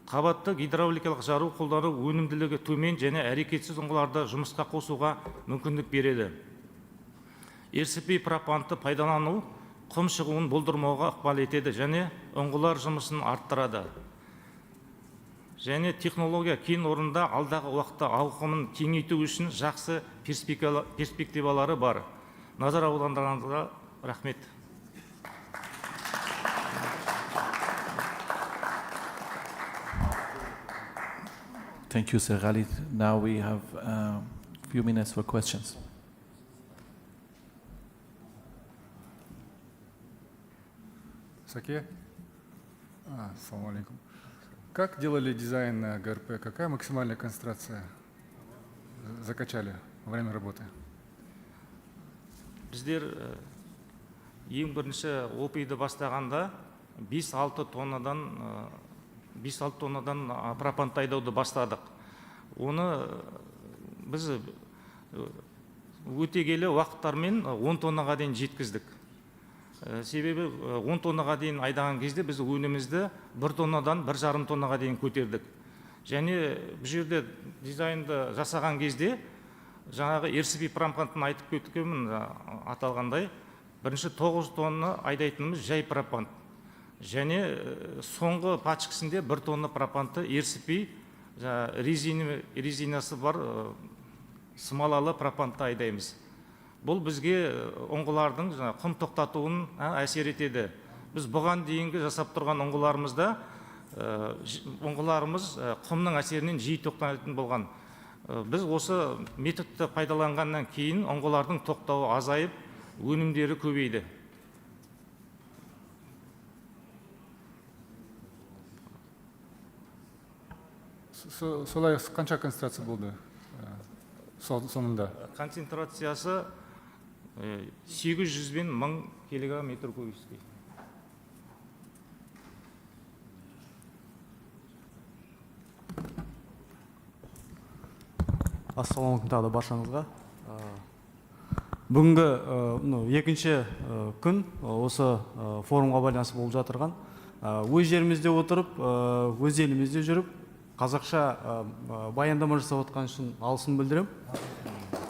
S16: Қабатты гидравликалық жару қолдану өнімділігі төмен және әрекетсіз ұңғыларды жұмысқа қосуға мүмкіндік береді. RCP пропантты пайдалану құм шығуын болдырмауға ықпал етеді және ұңғылар жұмысын арттырады. Және технология кен орнында алдағы уақытта ауқымын кеңейту үшін жақсы перспективалары бар. Назар аудандарыңызға рахмет.
S1: Thank you, Sir Khalid. Now we have a few minutes for questions.
S17: Саке. Ассаламу алейкум. Как делали дизайн на ГРП? Какая максимальная концентрация закачали во время работы?
S16: Біздер ең бірінші OP-ді бастағанда 5-6 тоннадан пропант айдауды бастадық. Оны біз өте келе уақыттармен 10 тоннаға дейін жеткіздік. Себебі 10 тоннаға дейін айдаған кезде біз өнімізді 1 тоннадан 1,5 тоннаға дейін көтердік. Және бұл жерде дизайнды жасаған кезде жаңағы RCP пропантын айтып кеткенмін аталғандай, бірінші 9 тонна айдайтынымыз жай пропант. Және соңғы пачкасында 1 тонна пропантты RCP резинасы бар смолалы пропантты айдаймыз. Бұл бізге ұңғылардың құм тоқтатуын әсер етеді. Біз бұған дейінгі жасап тұрған ұңғыларымыз құмның әсерінен жиі тоқтайтын болған. Біз осы методты пайдаланғаннан кейін ұңғылардың тоқтауы азайып, өнімдері көбейді.
S17: Солай қанша концентрация болды соңында?
S16: Концентрациясы 800 бен 1000 килограмм метр кубический.
S18: Ассалаумағалейкум тағы да баршаңызға. Бүгінгі екінші күн осы форумға байланысты болып жатырған. Өз жерімізде отырып, өз елімізде жүріп, қазақша баяндама жасап отқан үшін алғысын білдірем.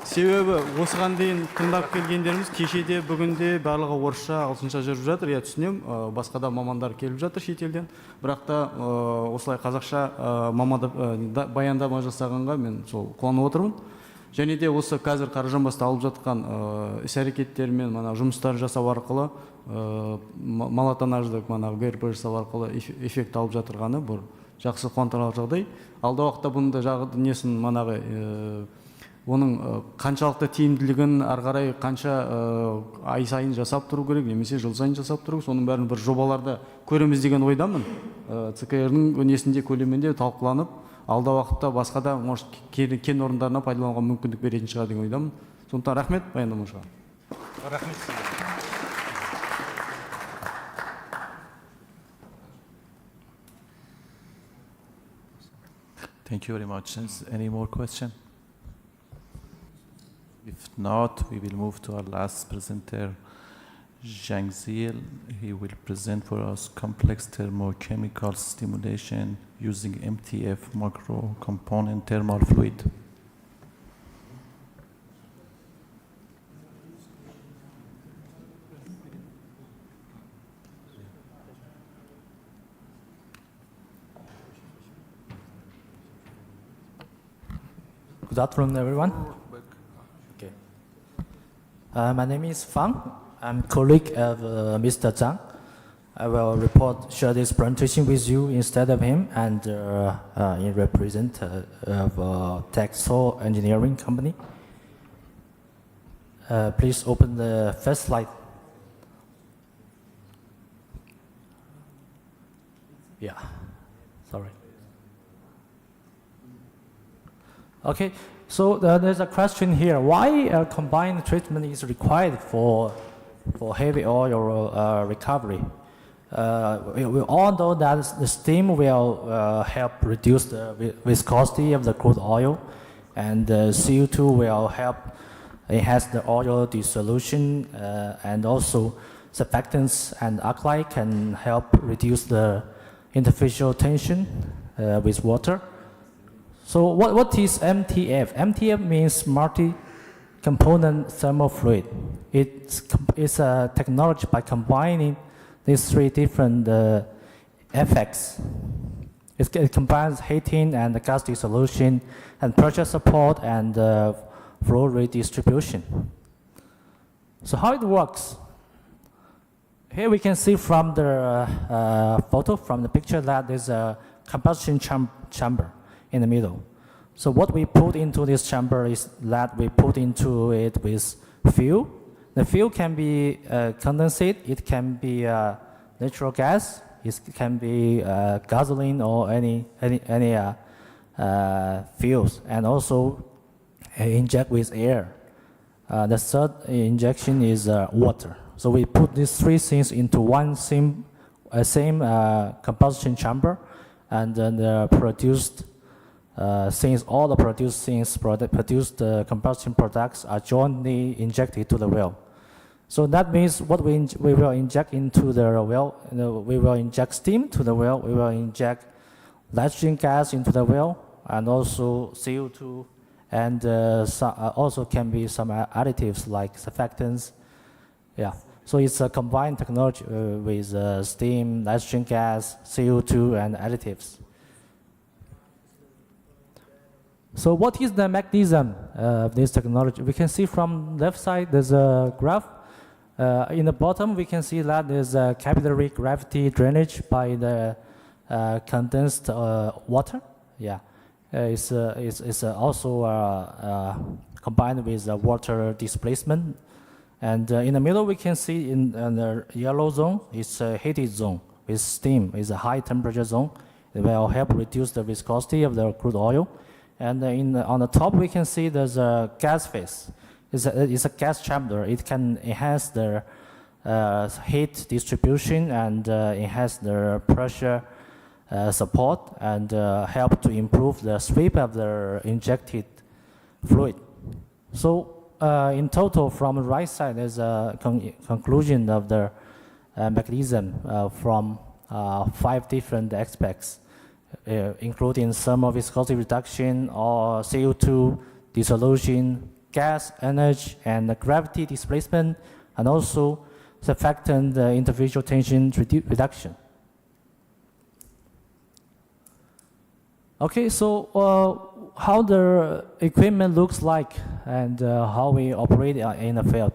S18: Себебі осыған дейін тыңдап келгендеріміз кешеде, бүгінде барлығы орысша, ағылшынша жүріп жатыр. Я түсінем, басқа да мамандар келіп жатыр шетелден. Бірақ та осылай қазақша баяндама жасағанға мен сол қуанып отырмын. Және де осы қазір қаражан баста алып жатқан іс-әрекеттер мен жұмыстар жасау арқылы, малатонаждық ГРП жасау арқылы эффект алып жатырғаны бір жақсы қуантарлық жағдай. Алда уақытта бұны да несін оның қаншалықты тиімділігін ары қарай қанша ай сайын жасап тұру керек, немесе жыл сайын жасап тұру, соның бәрін бір жобаларда көреміз деген ойдамын. ЦКР-ның несінде көлемінде талқыланып, алда уақытта басқа да может кен орындарына пайдалануға мүмкіндік беретін шығар деген ойдамын. Сондықтан рахмет баяндамашыға.
S16: Рахмет.
S1: Thank you very much. Any more questions? If not, we will move to our last presenter, Zhang Ziel. He will present for us complex thermochemical stimulation using MTF macro component thermal fluid.
S19: Good afternoon, everyone. Okay. My name is Fang. I'm colleague of Mr. Zhang. I will share this presentation with you instead of him, and in represent of Technical engineering company. Please open the first slide. Yeah, sorry. Okay, so there's a question here. Why a combined treatment is required for heavy oil recovery? We all know that the steam will help reduce the viscosity of the crude oil, and CO2 will help enhance the oil dissolution, and also surfactants and alkali can help reduce the interfacial tension with water. So what is MTF? MTF means multi-component thermal fluid. It's a technology by combining these three different effects. It combines heating and gas dissolution and pressure support and flow rate distribution. So how it works? Here we can see from the photo, from the picture, that there's a combustion chamber in the middle. So what we put into this chamber is that we put into it with fuel. The fuel can be condensate, it can be natural gas, it can be gasoline or any fuels, and also inject with air. The third injection is water. So we put these three things into one same combustion chamber, and then the produced all the produced combustion products are jointly injected to the well. So that means what we will inject into the well, we will inject steam to the well, we will inject nitrogen gas into the well, and also CO2, and also can be some additives like surfactants. Yeah. So it's a combined technology with steam, nitrogen gas, CO2, and additives. So what is the mechanism of this technology? We can see from left side there's a graph. In the bottom we can see that there's a capillary gravity drainage by the condensed water. Yeah. is also combined with water displacement. And in the middle, we can see in the yellow zone, it's a heated zone with steam. It's a high temperature zone. It will help reduce the viscosity of the crude oil. And on the top, we can see there's a gas phase. It's a gas chamber. It can enhance the heat distribution and enhance the pressure support and help to improve the sweep of the injected fluid. So in total, from the right side, there's a conclusion of the mechanism from 5 different aspects, including thermal viscosity reduction or CO2 dissolution, gas, energy, and gravity displacement, and also surfactant interfacial tension reduction. Okay, so how the equipment looks like and how we operate in the field.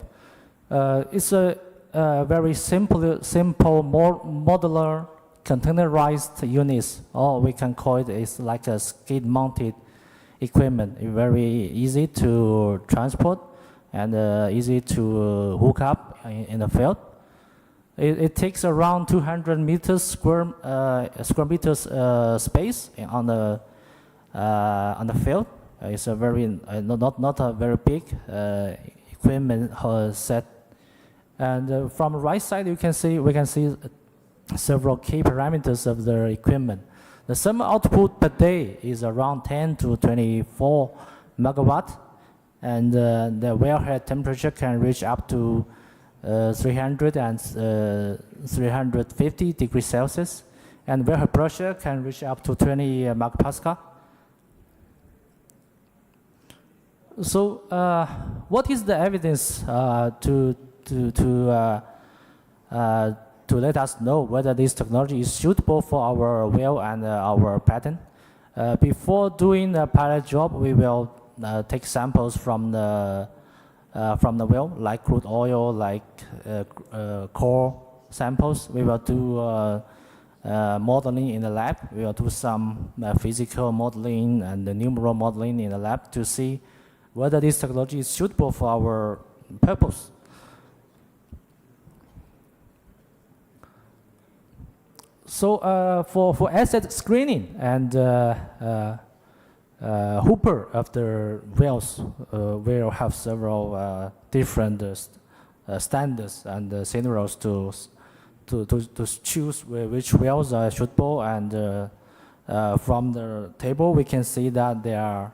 S19: It's a very simple modular containerized units, or we can call it is like a skid-mounted equipment. It's very easy to transport and easy to hook up in the field. It takes around 200 meters square meters space on the field. It's a very not a very big equipment set. And from the right side, we can see several key parameters of the equipment. The thermal output per day is around 10 to 24 megawatt, and the wellhead temperature can reach up to 300 and 350 degrees Celsius, and wellhead pressure can reach up to 20 megapascal. So, what is the evidence to let us know whether this technology is suitable for our well and our pattern? Before doing the pilot job, we will take samples from the well, like crude oil, like core samples. We will do modeling in the lab. We will do some physical modeling and the numeral modeling in the lab to see whether this technology is suitable for our purpose. So for asset screening and hooper of the wells, we'll have several different standards and scenarios to choose which wells are suitable. And from the table, we can see that there are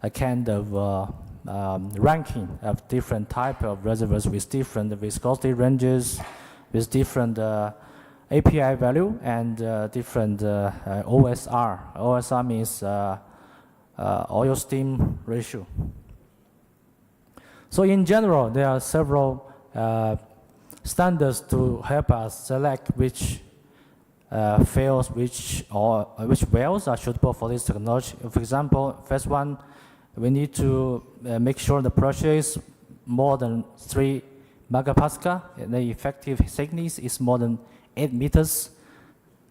S19: a kind of ranking of different type of reservoirs with different viscosity ranges, with different API value and different OSR. OSR means oil steam ratio. So in general, there are several standards to help us select which fields, which wells are suitable for this technology. For example, first one, we need to make sure the pressure is more than 3 megapascal. The effective thickness is more than 8 meters.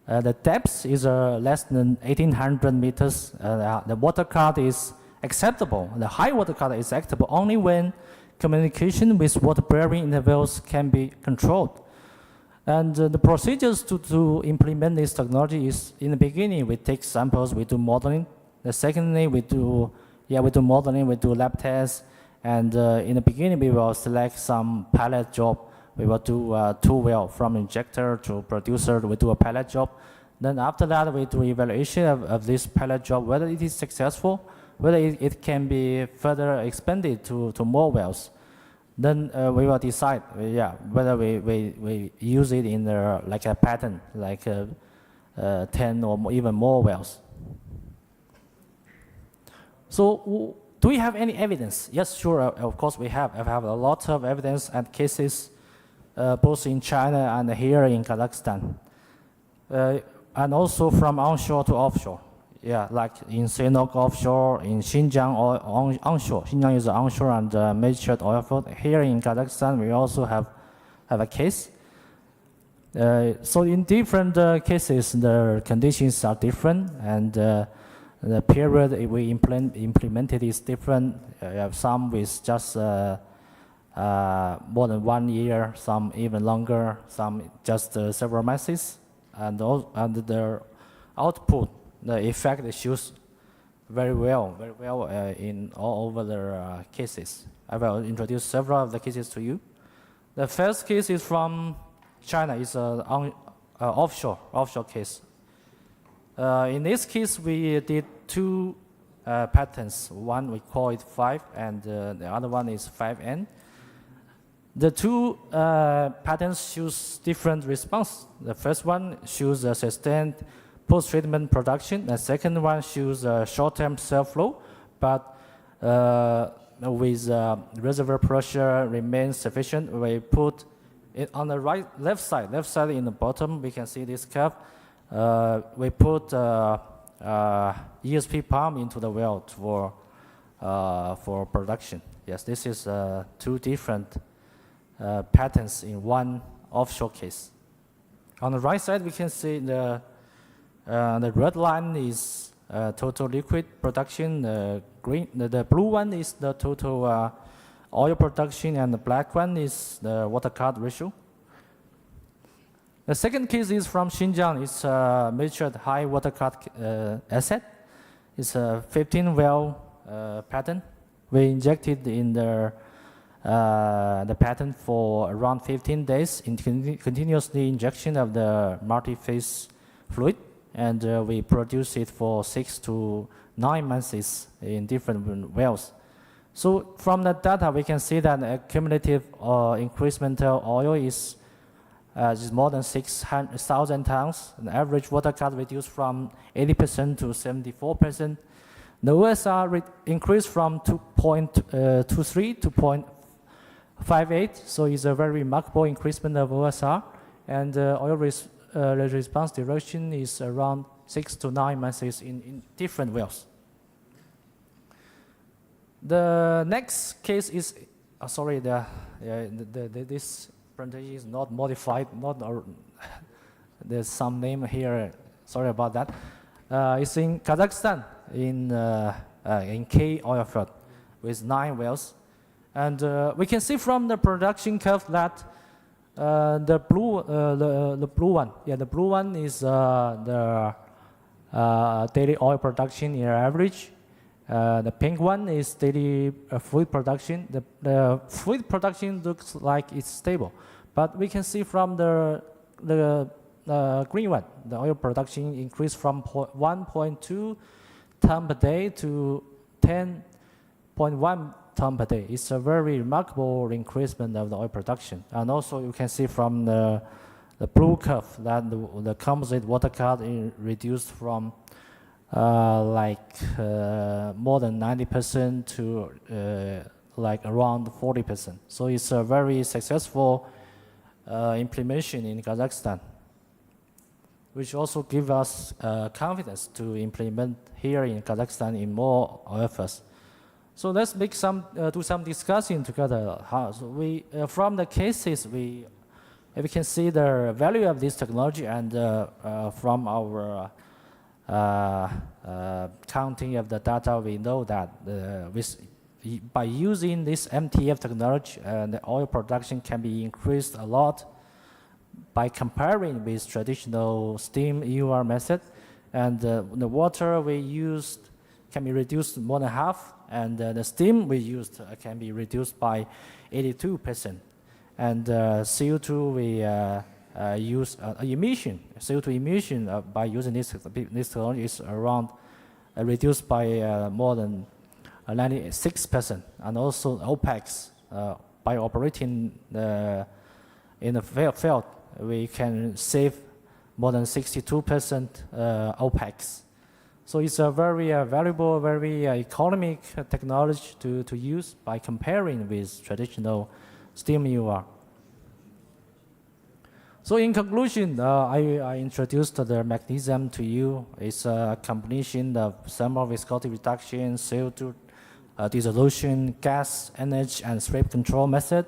S19: The depth is less than 1800 meters. The water cut is acceptable. The high water cut is acceptable only when communication with water-bearing intervals can be controlled. And the procedures to implement this technology is, in the beginning, we take samples, we do modeling. The secondly, we do modeling, we do lab tests. And in the beginning, we will select some pilot job. We will do 2 wells from injector to producer. We do a pilot job. Then after that, we do evaluation of this pilot job, whether it is successful, whether it can be further expanded to more wells. Then we will decide, whether we use it in like a pattern, like 10 or even more wells. So do we have any evidence? Yes, sure, of course we have. I have a lot of evidence and cases both in China and here in Kazakhstan. And also from onshore to offshore. Yeah, like in Sinok offshore, in Xinjiang or onshore. Xinjiang is onshore and matured oil field. Here in Kazakhstan, we also have a case. So in different cases, the conditions are different, and The period we implemented is different. You have some with just more than 1 year, some even longer, some just several months. And the output, the effect shows very well in all over the cases. I will introduce several of the cases to you. The first case is from China. It's an offshore case. In this case, we did two patterns. One we call it 5, and the other one is 5N. The two patterns shows different response. The first one shows a sustained post-treatment production. The second one shows a short-term self-flow, but with reservoir pressure remains sufficient. We put it on the left side in the bottom. We can see this curve. We put ESP pump into the well for production. Yes, this is two different patterns in one offshore case. On the right side, we can see the red line is total liquid production. The blue one is the total oil production, and the black one is the water cut ratio. The second case is from Xinjiang. It's a measured high water cut asset. It's a 15-well pattern. We injected in the pattern for around 15 days in continuously injection of the multi-phase fluid, and we produce it for 6 to 9 months in different wells. So from the data, we can see that the cumulative incremental oil is more than 6,000 tons. An average water cut reduced from 80% to 74%. The OSR increased from 2.23 to 0.58, so it's a very remarkable increasement of OSR. And oil response duration is around 6 to 9 months in different wells. The next case is, this presentation is not modified. There's some name here. Sorry about that. It's in Kazakhstan, in K oil field, with 9 wells, and we can see from the production curve that the blue one is the daily oil production in average. The pink one is daily fluid production. The fluid production looks like it's stable, but we can see from the green one, the oil production increased from 1.2 ton per day to 10.1 ton per day. It's a very remarkable increasement of the oil production. And also you can see from the blue curve that the composite water cut is reduced from more than 90% to around 40%. So it's a very successful implementation in Kazakhstan, which also gives us confidence to implement here in Kazakhstan in more oil fields. So let's make do some discussion together. So from the cases we can see the value of this technology, and from our counting of the data, we know that by using this MTF technology, the oil production can be increased a lot by comparing with traditional steam EUR method, and the water we used can be reduced more than half, and the steam we used can be reduced by 82%. And CO2 we use emission. CO2 emission by using this technology is around reduced by more than 96%, and also OPEX by operating in the field, we can save more than 62% OPEX. So it's a very valuable, very economic technology to use by comparing with traditional steam EUR. So in conclusion, I introduced the mechanism to you. It's a combination of thermal viscosity reduction, CO2 dissolution, gas, energy, and sweep control method.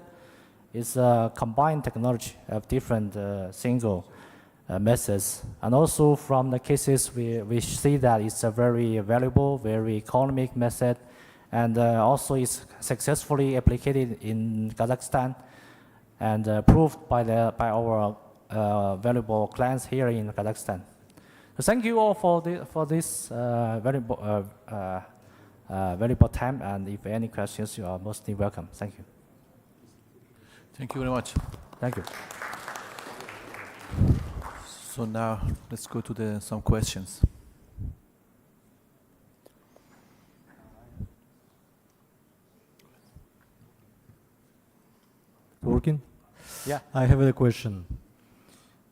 S19: It's a combined technology of different single methods. And also from the cases, we see that it's a very valuable, very economic method, and also it's successfully applied in Kazakhstan and proved by our valuable clients here in Kazakhstan. So thank you all for this valuable time, and if any questions, you are mostly welcome. Thank you.
S1: Thank you very much.
S19: Thank you.
S1: So now let's go to some questions.
S2: Working?
S19: Yeah.
S2: I have a question.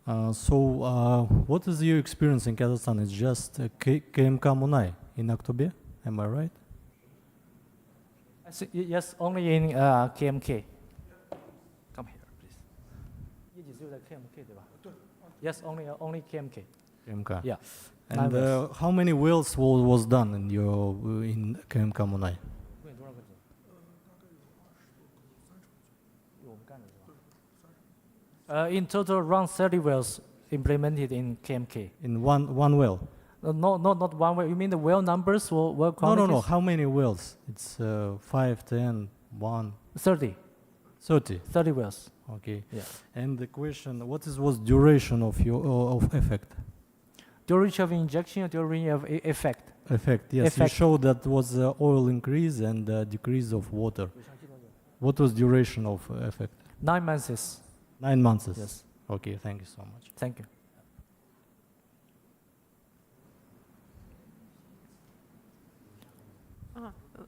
S2: What is your experience in Kazakhstan? It's just KMK Munay in Aktobe, am I right?
S19: Yes, only in KMK. Come here, please. Yes, only KMK.
S2: KMK.
S19: Yeah.
S2: And how many wells was done in KMK Munay?
S19: In total, around 30 wells implemented in KMK.
S2: In one well?
S19: No, not one well. You mean the well numbers or well quantities?
S2: No. How many wells? It's 5, 10, 1?
S19: 30.
S2: 30?
S19: 30 wells.
S2: Okay.
S19: Yeah.
S2: And the question, what was duration of effect?
S19: Duration of injection or duration of effect?
S2: Effect, yes. You showed that was oil increase and decrease of water. What was duration of effect?
S19: 9 months.
S2: 9 months?
S19: Yes.
S2: Okay, thank you so much.
S19: Thank you.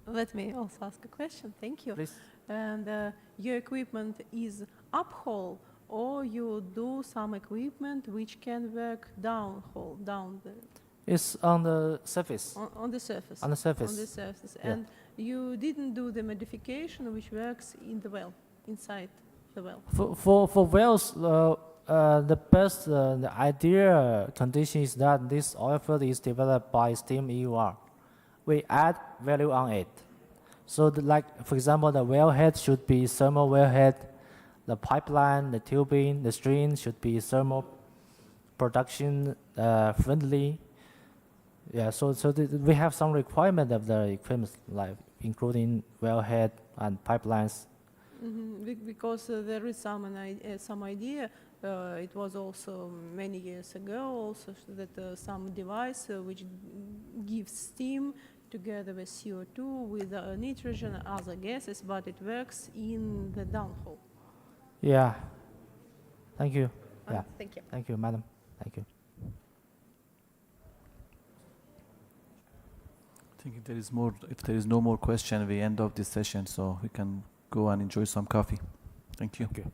S13: Let me also ask a question. Thank you.
S19: Please.
S13: And your equipment is uphole, or you do some equipment which can work downhole, down the...
S19: It's on the surface.
S13: On the surface.
S19: On the surface.
S13: On the surface.
S19: Yeah.
S13: And you didn't do the modification which works in the well, inside the well.
S19: For wells, the best, the ideal condition is that this oil field is developed by steam EUR. We add value on it. So for example, the wellhead should be thermal wellhead, the pipeline, the tubing, the string should be thermal production friendly. Yeah, so we have some requirement of the equipment, like including wellhead and pipelines.
S13: Because there is some idea. It was also many years ago also that some device which gives steam together with CO2 with nitrogen and other gases, but it works in the downhole.
S19: Yeah. Thank you. Yeah.
S13: Thank you.
S19: Thank you, madam. Thank you.
S1: I think if there is no more question, we end of this session, so we can go and enjoy some coffee. Thank you.
S19: Thank you.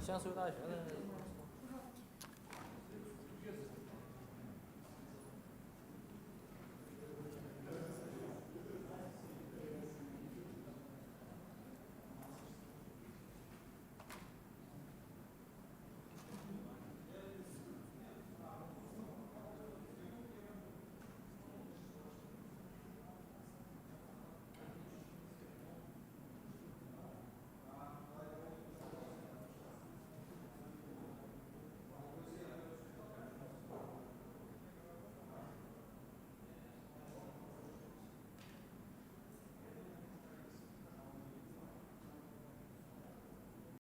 S19: 江苏大学的